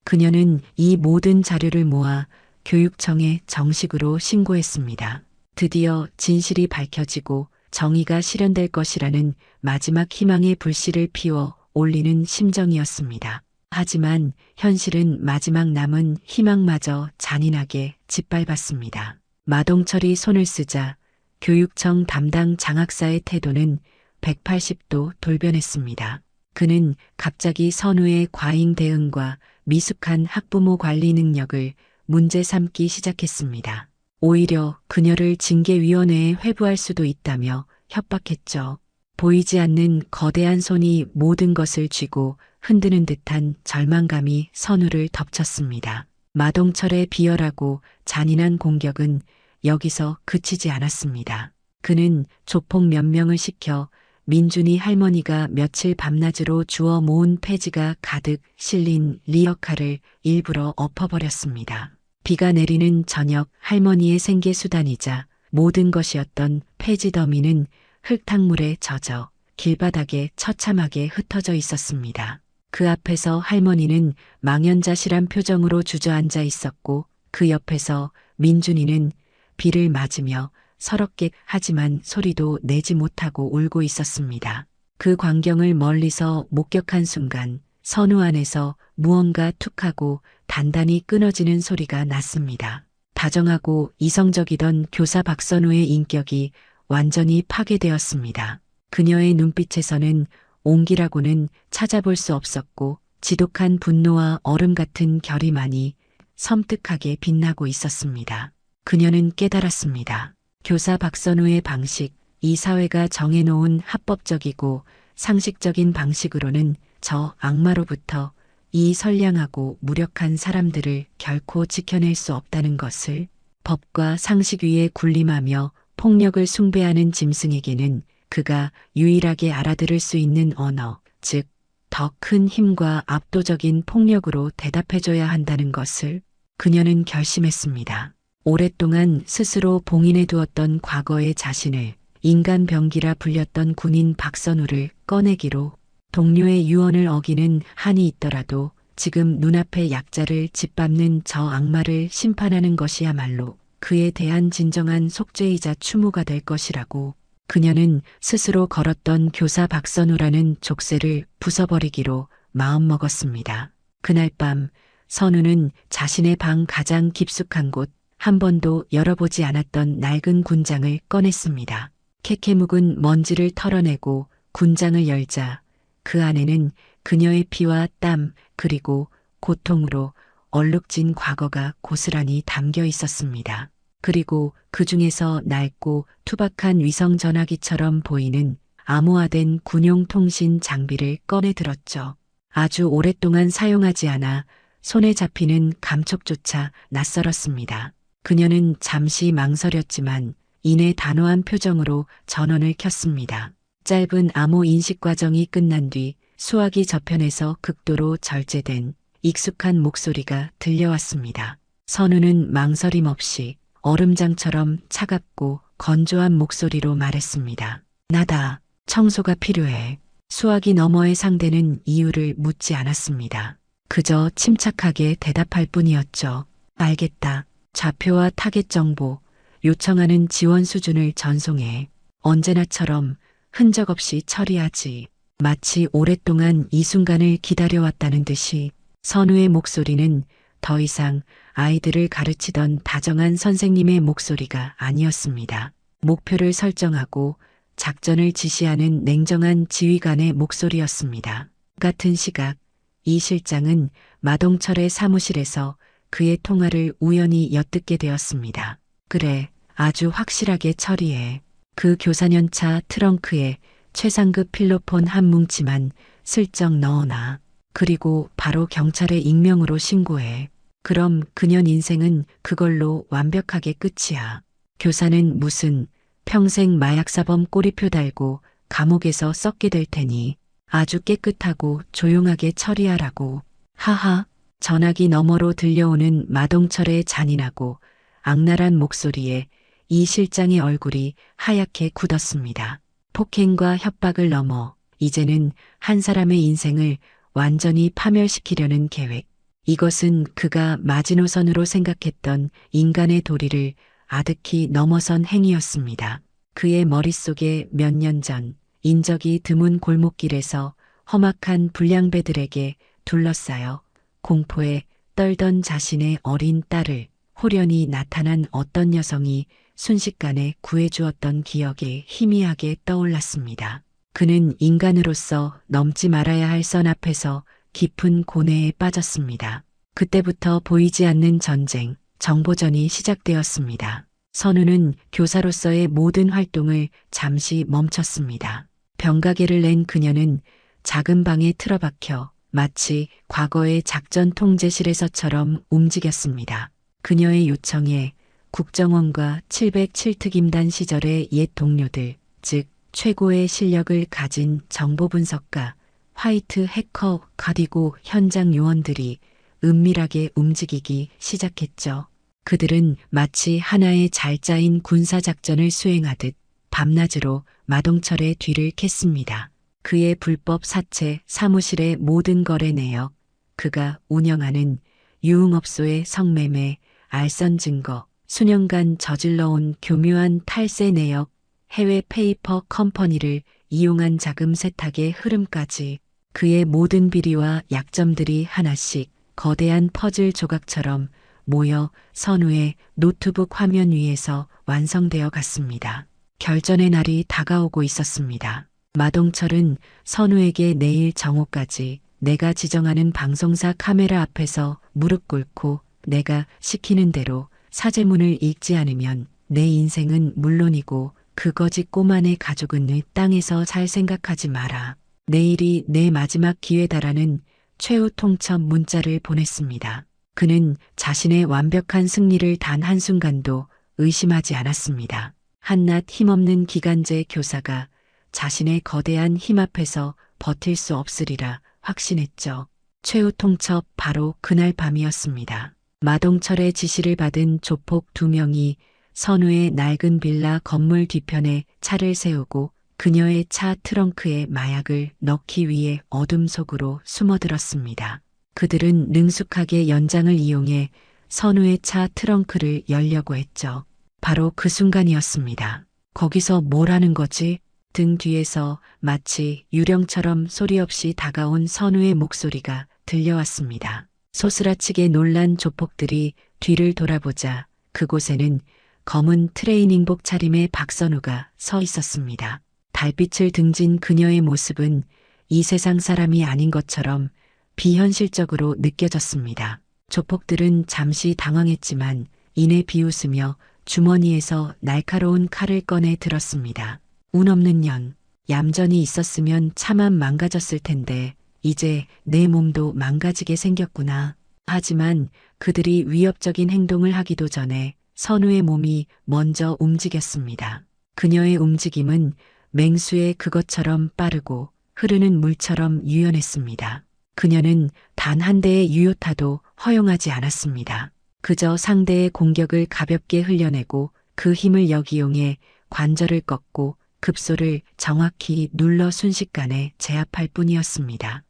그녀는 이 모든 자료를 모아 교육청에 정식으로 신고했습니다. 드디어 진실이 밝혀지고 정의가 실현될 것이라는 마지막 희망의 불씨를 피워 올리는 심정이었습니다. 하지만 현실은 마지막 남은 희망마저 잔인하게 짓밟았습니다. 마동철이 손을 쓰자 교육청 담당 장학사의 태도는 180도 돌변했습니다. 그는 갑자기 선우의 과잉 대응과 미숙한 학부모 관리 능력을 문제 삼기 시작했습니다. 오히려 그녀를 징계위원회에 회부할 수도 있다며 협박했죠. 보이지 않는 거대한 손이 모든 것을 쥐고 흔드는 듯한 절망감이 선우를 덮쳤습니다. 마동철의 비열하고 잔인한 공격은 여기서 그치지 않았습니다. 그는 조폭 몇 명을 시켜 민준이 할머니가 며칠 밤낮으로 주워 모은 폐지가 가득 실린 리어카를 일부러 엎어버렸습니다. 비가 내리는 저녁 할머니의 생계수단이자 모든 것이었던 폐지 더미는 흙탕물에 젖어 길바닥에 처참하게 흩어져 있었습니다. 그 앞에서 할머니는 망연자실한 표정으로 주저앉아 있었고 그 옆에서 민준이는 비를 맞으며 서럽게 하지만 소리도 내지 못하고 울고 있었습니다. 그 광경을 멀리서 목격한 순간 선우 안에서 무언가 툭하고 단단히 끊어지는 소리가 났습니다. 다정하고 이성적이던 교사 박선우의 인격이 완전히 파괴되었습니다. 그녀의 눈빛에서는 온기라고는 찾아볼 수 없었고 지독한 분노와 얼음 같은 결의만이 섬뜩하게 빛나고 있었습니다. 그녀는 깨달았습니다. 교사 박선우의 방식, 이 사회가 정해놓은 합법적이고 상식적인 방식으로는 저 악마로부터 이 선량하고 무력한 사람들을 결코 지켜낼 수 없다는 것을 법과 상식 위에 군림하며 폭력을 숭배하는 짐승에게는 그가 유일하게 알아들을 수 있는 언어, 즉 더 큰 힘과 압도적인 폭력으로 대답해줘야 한다는 것을 그녀는 결심했습니다. 오랫동안 스스로 봉인해 두었던 과거의 자신을, 인간병기라 불렸던 군인 박선우를 꺼내기로, 동료의 유언을 어기는 한이 있더라도 지금 눈앞의 약자를 짓밟는 저 악마를 심판하는 것이야말로 그에 대한 진정한 속죄이자 추모가 될 것이라고, 그녀는 스스로 걸었던 교사 박선우라는 족쇄를 부숴버리기로 마음먹었습니다. 그날 밤 선우는 자신의 방 가장 깊숙한 곳, 한 번도 열어보지 않았던 낡은 군장을 꺼냈습니다. 캐캐 묵은 먼지를 털어내고 군장을 열자 그 안에는 그녀의 피와 땀 그리고 고통으로 얼룩진 과거가 고스란히 담겨 있었습니다. 그리고 그 중에서 낡고 투박한 위성 전화기처럼 보이는 암호화된 군용 통신 장비를 꺼내 들었죠. 아주 오랫동안 사용하지 않아 손에 잡히는 감촉조차 낯설었습니다. 그녀는 잠시 망설였지만 이내 단호한 표정으로 전원을 켰습니다. 짧은 암호 인식 과정이 끝난 뒤 수화기 저편에서 극도로 절제된 익숙한 목소리가 들려왔습니다. 선우는 망설임 없이 얼음장처럼 차갑고 건조한 목소리로 말했습니다. 나다. 청소가 필요해. 수화기 너머의 상대는 이유를 묻지 않았습니다. 그저 침착하게 대답할 뿐이었죠. 알겠다. 좌표와 타겟 정보, 요청하는 지원 수준을 전송해. 언제나처럼 흔적 없이 처리하지. 마치 오랫동안 이 순간을 기다려왔다는 듯이 선우의 목소리는 더 이상 아이들을 가르치던 다정한 선생님의 목소리가 아니었습니다. 목표를 설정하고 작전을 지시하는 냉정한 지휘관의 목소리였습니다. 같은 시각, 이 실장은 마동철의 사무실에서 그의 통화를 우연히 엿듣게 되었습니다. 그래, 아주 확실하게 처리해. 그 교사년차 트렁크에 최상급 필로폰 한 뭉치만 슬쩍 넣어놔. 그리고 바로 경찰에 익명으로 신고해. 그럼 그년 인생은 그걸로 완벽하게 끝이야. 교사는 무슨 평생 마약사범 꼬리표 달고 감옥에서 썩게 될 테니 아주 깨끗하고 조용하게 처리하라고. 하하. 전화기 너머로 들려오는 마동철의 잔인하고 악랄한 목소리에 이 실장의 얼굴이 하얗게 굳었습니다. 폭행과 협박을 넘어 이제는 한 사람의 인생을 완전히 파멸시키려는 계획. 이것은 그가 마지노선으로 생각했던 인간의 도리를 아득히 넘어선 행위였습니다. 그의 머릿속에 몇 년 전 인적이 드문 골목길에서 험악한 불량배들에게 둘러싸여 공포에 떨던 자신의 어린 딸을 호련히 나타난 어떤 여성이 순식간에 구해주었던 기억이 희미하게 떠올랐습니다. 그는 인간으로서 넘지 말아야 할 선 앞에서 깊은 고뇌에 빠졌습니다. 그때부터 보이지 않는 전쟁, 정보전이 시작되었습니다. 선우는 교사로서의 모든 활동을 잠시 멈췄습니다. 병가개를 낸 그녀는 작은 방에 틀어박혀 마치 과거의 작전 통제실에서처럼 움직였습니다. 그녀의 요청에 국정원과 707특임단 시절의 옛 동료들, 즉 최고의 실력을 가진 정보분석가, 화이트 해커, 가디고 현장 요원들이 은밀하게 움직이기 시작했죠. 그들은 마치 하나의 잘 짜인 군사작전을 수행하듯 밤낮으로 마동철의 뒤를 캤습니다. 그의 불법 사채 사무실의 모든 거래 내역, 그가 운영하는 유흥업소의 성매매, 알선 증거, 수년간 저질러온 교묘한 탈세 내역, 해외 페이퍼 컴퍼니를 이용한 자금 세탁의 흐름까지 그의 모든 비리와 약점들이 하나씩 거대한 퍼즐 조각처럼 모여 선우의 노트북 화면 위에서 완성되어 갔습니다. 결전의 날이 다가오고 있었습니다. 마동철은 선우에게 내일 정오까지 내가 지정하는 방송사 카메라 앞에서 무릎 꿇고 내가 시키는 대로 사제문을 읽지 않으면 내 인생은 물론이고 그 거짓 꼬마네 가족은 내 땅에서 살 생각하지 마라. 내일이 내 마지막 기회다라는 최후 통첩 문자를 보냈습니다. 그는 자신의 완벽한 승리를 단 한순간도 의심하지 않았습니다. 한낱 힘없는 기간제 교사가 자신의 거대한 힘 앞에서 버틸 수 없으리라 확신했죠. 최후 통첩 바로 그날 밤이었습니다. 마동철의 지시를 받은 조폭 2명이 선우의 낡은 빌라 건물 뒤편에 차를 세우고 그녀의 차 트렁크에 마약을 넣기 위해 어둠 속으로 숨어들었습니다. 그들은 능숙하게 연장을 이용해 선우의 차 트렁크를 열려고 했죠. 바로 그 순간이었습니다. 거기서 뭘 하는 거지? 등 뒤에서 마치 유령처럼 소리 없이 다가온 선우의 목소리가 들려왔습니다. 소스라치게 놀란 조폭들이 뒤를 돌아보자 그곳에는 검은 트레이닝복 차림의 박선우가 서 있었습니다. 달빛을 등진 그녀의 모습은 이 세상 사람이 아닌 것처럼 비현실적으로 느껴졌습니다. 조폭들은 잠시 당황했지만 이내 비웃으며 주머니에서 날카로운 칼을 꺼내 들었습니다. 운 없는 년, 얌전히 있었으면 차만 망가졌을 텐데 이제 내 몸도 망가지게 생겼구나. 하지만 그들이 위협적인 행동을 하기도 전에 선우의 몸이 먼저 움직였습니다. 그녀의 움직임은 맹수의 그것처럼 빠르고 흐르는 물처럼 유연했습니다. 그녀는 단 한 대의 유효타도 허용하지 않았습니다. 그저 상대의 공격을 가볍게 흘려내고 그 힘을 역이용해 관절을 꺾고 급소를 정확히 눌러 순식간에 제압할 뿐이었습니다.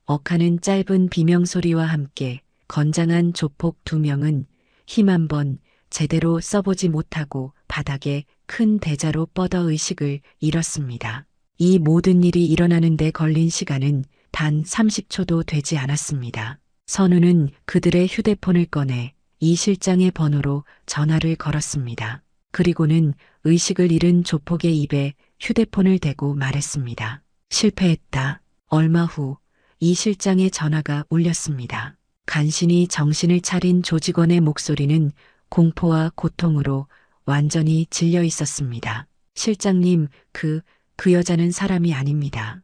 억하는 짧은 비명소리와 함께 건장한 조폭 2명은 힘 한 번 제대로 써보지 못하고 바닥에 큰 대자로 뻗어 의식을 잃었습니다. 이 모든 일이 일어나는 데 걸린 시간은 단 30초도 되지 않았습니다. 선우는 그들의 휴대폰을 꺼내 이 실장의 번호로 전화를 걸었습니다. 그리고는 의식을 잃은 조폭의 입에 휴대폰을 대고 말했습니다. 실패했다. 얼마 후 이 실장의 전화가 울렸습니다. 간신히 정신을 차린 조직원의 목소리는 공포와 고통으로 완전히 질려 있었습니다. 실장님, 그 여자는 사람이 아닙니다.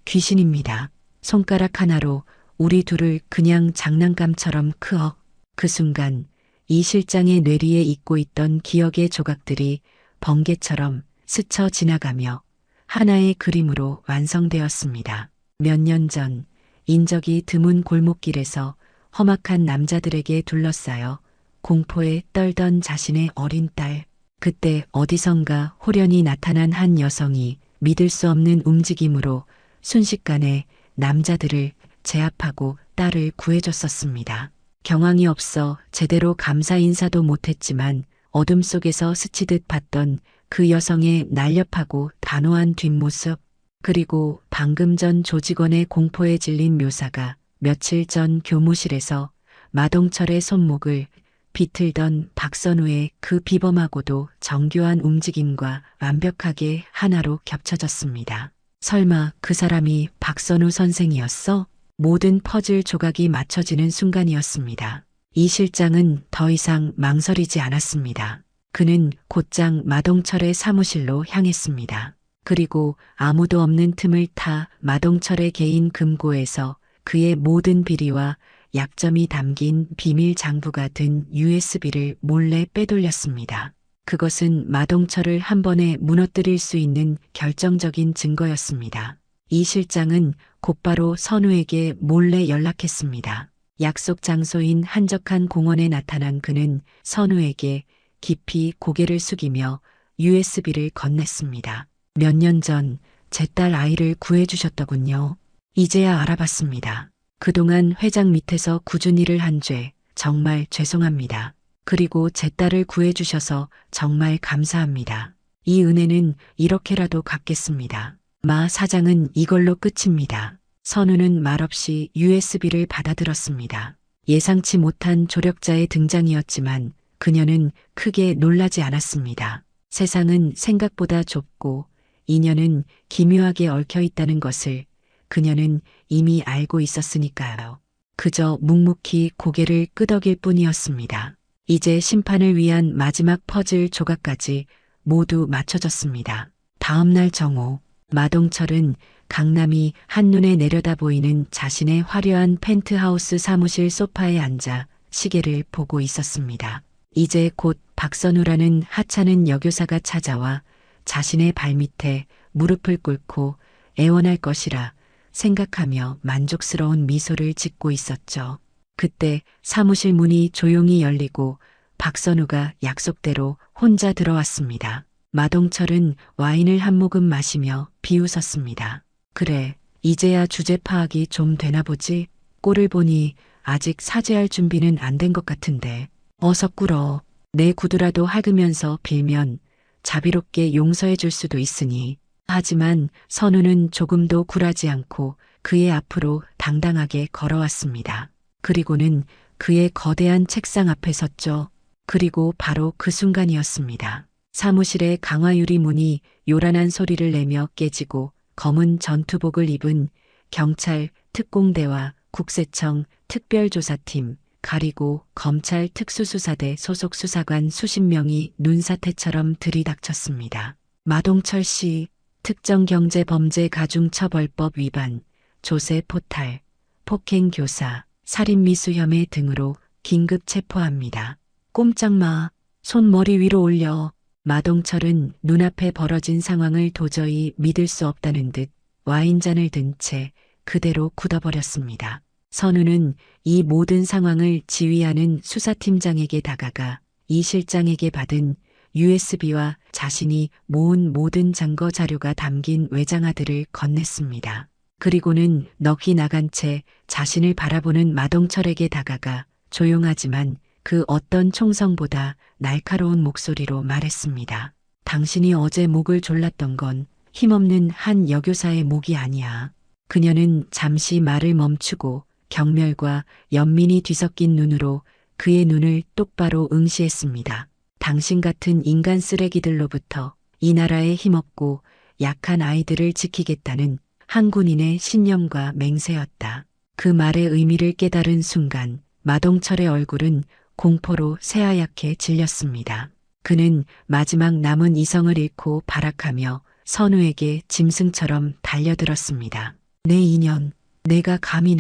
귀신입니다. 손가락 하나로 우리 둘을 그냥 장난감처럼 그 순간 이 실장의 뇌리에 잊고 있던 기억의 조각들이 번개처럼 스쳐 지나가며 하나의 그림으로 완성되었습니다. 몇 년 전 인적이 드문 골목길에서 험악한 남자들에게 둘러싸여 공포에 떨던 자신의 어린 딸. 그때 어디선가 호련히 나타난 한 여성이 믿을 수 없는 움직임으로 순식간에 남자들을 제압하고 딸을 구해줬었습니다. 경황이 없어 제대로 감사 인사도 못했지만 어둠 속에서 스치듯 봤던 그 여성의 날렵하고 단호한 뒷모습, 그리고 방금 전 조직원의 공포에 질린 묘사가 며칠 전 교무실에서 마동철의 손목을 비틀던 박선우의 그 비범하고도 정교한 움직임과 완벽하게 하나로 겹쳐졌습니다. 설마 그 사람이 박선우 선생이었어? 모든 퍼즐 조각이 맞춰지는 순간이었습니다. 이 실장은 더 이상 망설이지 않았습니다. 그는 곧장 마동철의 사무실로 향했습니다. 그리고 아무도 없는 틈을 타 마동철의 개인 금고에서 그의 모든 비리와 약점이 담긴 비밀 장부가 든 USB를 몰래 빼돌렸습니다. 그것은 마동철을 한 번에 무너뜨릴 수 있는 결정적인 증거였습니다. 이 실장은 곧바로 선우에게 몰래 연락했습니다. 약속 장소인 한적한 공원에 나타난 그는 선우에게 깊이 고개를 숙이며 USB를 건넸습니다. 몇 년 전 제 딸 아이를 구해주셨더군요. 이제야 알아봤습니다. 그동안 회장 밑에서 꾸준히 일을 한 죄 정말 죄송합니다. 그리고 제 딸을 구해주셔서 정말 감사합니다. 이 은혜는 이렇게라도 갚겠습니다. 마 사장은 이걸로 끝입니다. 선우는 말없이 USB를 받아들었습니다. 예상치 못한 조력자의 등장이었지만 그녀는 크게 놀라지 않았습니다. 세상은 생각보다 좁고 인연은 기묘하게 얽혀 있다는 것을 그녀는 이미 알고 있었으니까요. 그저 묵묵히 고개를 끄덕일 뿐이었습니다. 이제 심판을 위한 마지막 퍼즐 조각까지 모두 맞춰졌습니다. 다음 날 정오, 마동철은 강남이 한눈에 내려다 보이는 자신의 화려한 펜트하우스 사무실 소파에 앉아 시계를 보고 있었습니다. 이제 곧 박선우라는 하찮은 여교사가 찾아와 자신의 발밑에 무릎을 꿇고 애원할 것이라 생각하며 만족스러운 미소를 짓고 있었죠. 그때 사무실 문이 조용히 열리고 박선우가 약속대로 혼자 들어왔습니다. 마동철은 와인을 한 모금 마시며 비웃었습니다. 그래, 이제야 주제 파악이 좀 되나 보지? 꼴을 보니 아직 사죄할 준비는 안 된 것 같은데. 어서 꿇어. 내 구두라도 핥으면서 빌면 자비롭게 용서해 줄 수도 있으니. 하지만 선우는 조금도 굴하지 않고 그의 앞으로 당당하게 걸어왔습니다. 그리고는 그의 거대한 책상 앞에 섰죠. 그리고 바로 그 순간이었습니다. 사무실의 강화유리 문이 요란한 소리를 내며 깨지고 검은 전투복을 입은 경찰 특공대와 국세청 특별조사팀 그리고 검찰 특수수사대 소속 수사관 수십 명이 눈사태처럼 들이닥쳤습니다. 마동철 씨, 특정경제범죄가중처벌법 위반, 조세 포탈, 폭행 교사, 살인미수 혐의 등으로 긴급 체포합니다. 꼼짝 마. 손머리 위로 올려. 마동철은 눈앞에 벌어진 상황을 도저히 믿을 수 없다는 듯 와인잔을 든 채 그대로 굳어버렸습니다. 선우는 이 모든 상황을 지휘하는 수사팀장에게 다가가 이 실장에게 받은 USB와 자신이 모은 모든 증거 자료가 담긴 외장하드를 건넸습니다. 그리고는 넋이 나간 채 자신을 바라보는 마동철에게 다가가 조용하지만 그 어떤 총성보다 날카로운 목소리로 말했습니다. 당신이 어제 목을 졸랐던 건 힘없는 한 여교사의 목이 아니야. 그녀는 잠시 말을 멈추고 경멸과 연민이 뒤섞인 눈으로 그의 눈을 똑바로 응시했습니다. 당신 같은 인간 쓰레기들로부터 이 나라의 힘없고 약한 아이들을 지키겠다는 한 군인의 신념과 맹세였다. 그 말의 의미를 깨달은 순간 마동철의 얼굴은 공포로 새하얗게 질렸습니다. 그는 마지막 남은 이성을 잃고 발악하며 선우에게 짐승처럼 달려들었습니다. 내 인연, 내가 감히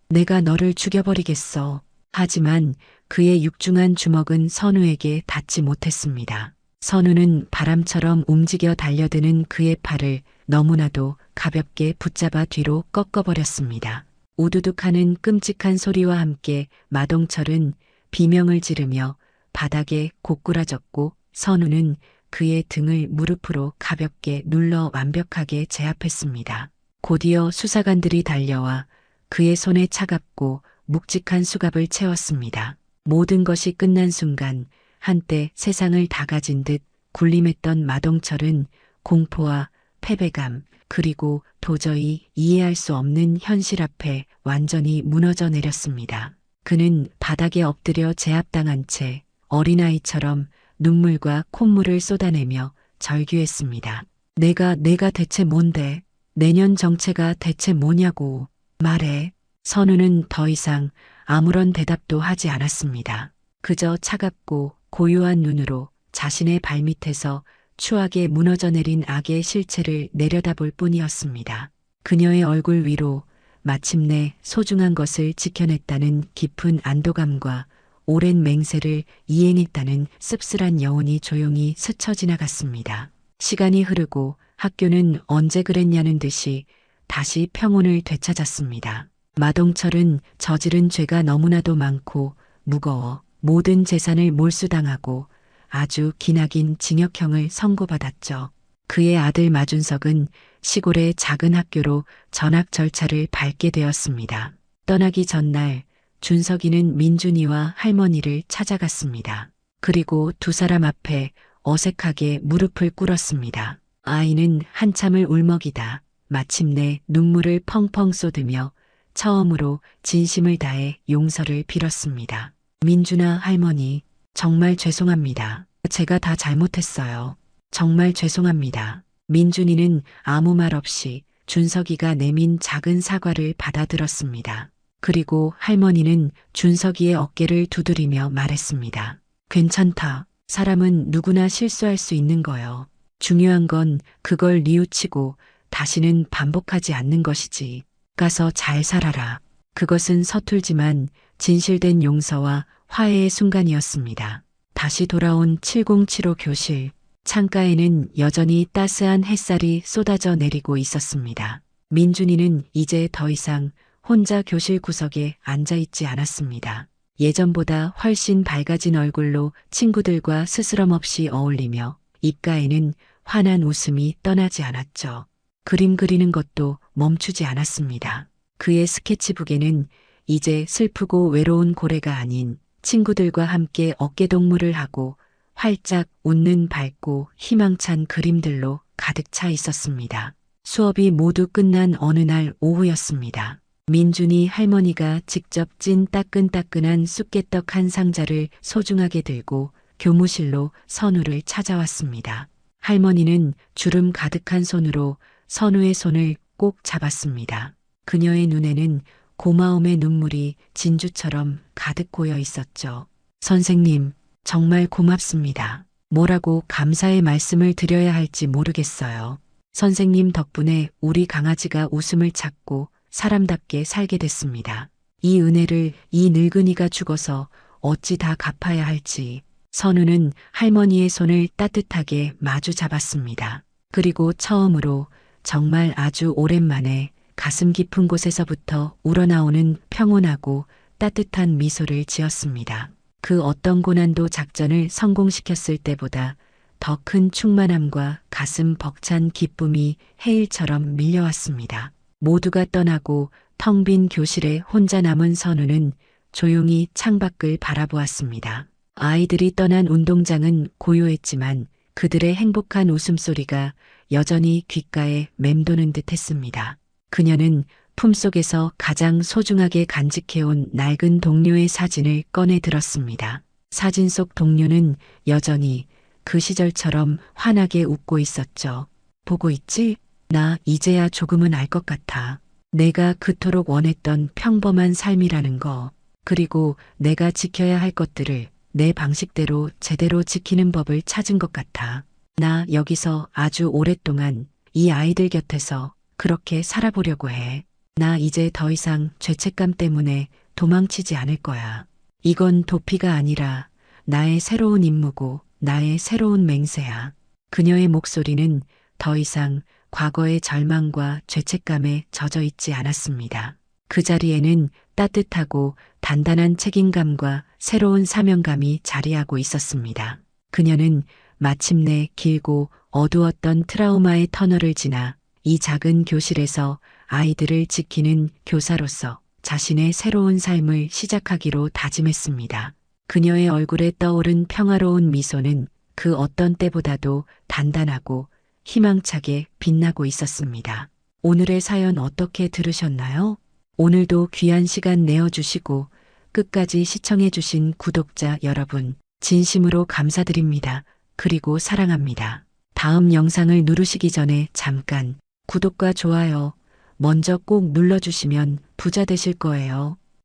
내가 너를 죽여버리겠어. 하지만 그의 육중한 주먹은 선우에게 닿지 못했습니다. 선우는 바람처럼 움직여 달려드는 그의 팔을 너무나도 가볍게 붙잡아 뒤로 꺾어버렸습니다. 우두둑하는 끔찍한 소리와 함께 마동철은 비명을 지르며 바닥에 고꾸라졌고 선우는 그의 등을 무릎으로 가볍게 눌러 완벽하게 제압했습니다. 곧이어 수사관들이 달려와 그의 손에 차갑고 묵직한 수갑을 채웠습니다. 모든 것이 끝난 순간 한때 세상을 다 가진 듯 군림했던 마동철은 공포와 패배감 그리고 도저히 이해할 수 없는 현실 앞에 완전히 무너져 내렸습니다. 그는 바닥에 엎드려 제압당한 채 어린아이처럼 눈물과 콧물을 쏟아내며 절규했습니다. 내가 대체 뭔데? 내년 정체가 대체 뭐냐고. 말해. 선우는 더 이상 아무런 대답도 하지 않았습니다. 그저 차갑고 고요한 눈으로 자신의 발밑에서 추하게 무너져 내린 악의 실체를 내려다볼 뿐이었습니다. 그녀의 얼굴 위로 마침내 소중한 것을 지켜냈다는 깊은 안도감과 오랜 맹세를 이행했다는 씁쓸한 여운이 조용히 스쳐 지나갔습니다. 시간이 흐르고 학교는 언제 그랬냐는 듯이 다시 평온을 되찾았습니다. 마동철은 저지른 죄가 너무나도 많고 무거워 모든 재산을 몰수당하고 아주 기나긴 징역형을 선고받았죠. 그의 아들 마준석은 시골의 작은 학교로 전학 절차를 밟게 되었습니다. 떠나기 전날 준석이는 민준이와 할머니를 찾아갔습니다. 그리고 두 사람 앞에 어색하게 무릎을 꿇었습니다. 아이는 한참을 울먹이다 마침내 눈물을 펑펑 쏟으며 처음으로 진심을 다해 용서를 빌었습니다. 민준아 할머니, 정말 죄송합니다. 제가 다 잘못했어요. 정말 죄송합니다. 민준이는 아무 말 없이 준석이가 내민 작은 사과를 받아들었습니다. 그리고 할머니는 준석이의 어깨를 두드리며 말했습니다. 괜찮다. 사람은 누구나 실수할 수 있는 거요. 중요한 건 그걸 뉘우치고 다시는 반복하지 않는 것이지. 가서 잘 살아라. 그것은 서툴지만 진실된 용서와 화해의 순간이었습니다. 다시 돌아온 7075 교실. 창가에는 여전히 따스한 햇살이 쏟아져 내리고 있었습니다. 민준이는 이제 더 이상 혼자 교실 구석에 앉아 있지 않았습니다. 예전보다 훨씬 밝아진 얼굴로 친구들과 스스럼 없이 어울리며 입가에는 환한 웃음이 떠나지 않았죠. 그림 그리는 것도 멈추지 않았습니다. 그의 스케치북에는 이제 슬프고 외로운 고래가 아닌 친구들과 함께 어깨동무를 하고 활짝 웃는 밝고 희망찬 그림들로 가득 차 있었습니다. 수업이 모두 끝난 어느 날 오후였습니다. 민준이 할머니가 직접 찐 따끈따끈한 쑥개떡 한 상자를 소중하게 들고 교무실로 선우를 찾아왔습니다. 할머니는 주름 가득한 손으로 선우의 손을 꼭 잡았습니다. 그녀의 눈에는 고마움의 눈물이 진주처럼 가득 고여 있었죠. 선생님, 정말 고맙습니다. 뭐라고 감사의 말씀을 드려야 할지 모르겠어요. 선생님 덕분에 우리 강아지가 웃음을 찾고 사람답게 살게 됐습니다. 이 은혜를 이 늙은이가 죽어서 어찌 다 갚아야 할지. 선우는 할머니의 손을 따뜻하게 마주 잡았습니다. 그리고 처음으로 정말 아주 오랜만에 가슴 깊은 곳에서부터 우러나오는 평온하고 따뜻한 미소를 지었습니다. 그 어떤 고난도 작전을 성공시켰을 때보다 더 큰 충만함과 가슴 벅찬 기쁨이 해일처럼 밀려왔습니다. 모두가 떠나고 텅 빈 교실에 혼자 남은 선우는 조용히 창밖을 바라보았습니다. 아이들이 떠난 운동장은 고요했지만 그들의 행복한 웃음소리가 여전히 귓가에 맴도는 듯 했습니다. 그녀는 품속에서 가장 소중하게 간직해온 낡은 동료의 사진을 꺼내 들었습니다. 사진 속 동료는 여전히 그 시절처럼 환하게 웃고 있었죠. 보고 있지? 나 이제야 조금은 알 것 같아. 내가 그토록 원했던 평범한 삶이라는 거. 그리고 내가 지켜야 할 것들을 내 방식대로 제대로 지키는 법을 찾은 것 같아. 나 여기서 아주 오랫동안 이 아이들 곁에서 그렇게 살아보려고 해. 나 이제 더 이상 죄책감 때문에 도망치지 않을 거야. 이건 도피가 아니라 나의 새로운 임무고 나의 새로운 맹세야. 그녀의 목소리는 더 이상 과거의 절망과 죄책감에 젖어 있지 않았습니다. 그 자리에는 따뜻하고 단단한 책임감과 새로운 사명감이 자리하고 있었습니다. 그녀는 마침내 길고 어두웠던 트라우마의 터널을 지나 이 작은 교실에서 아이들을 지키는 교사로서 자신의 새로운 삶을 시작하기로 다짐했습니다. 그녀의 얼굴에 떠오른 평화로운 미소는 그 어떤 때보다도 단단하고 희망차게 빛나고 있었습니다. 오늘의 사연 어떻게 들으셨나요? 오늘도 귀한 시간 내어주시고 끝까지 시청해주신 구독자 여러분, 진심으로 감사드립니다. 그리고 사랑합니다. 다음 영상을 누르시기 전에 잠깐 구독과 좋아요 먼저 꼭 눌러주시면 부자 되실 거예요.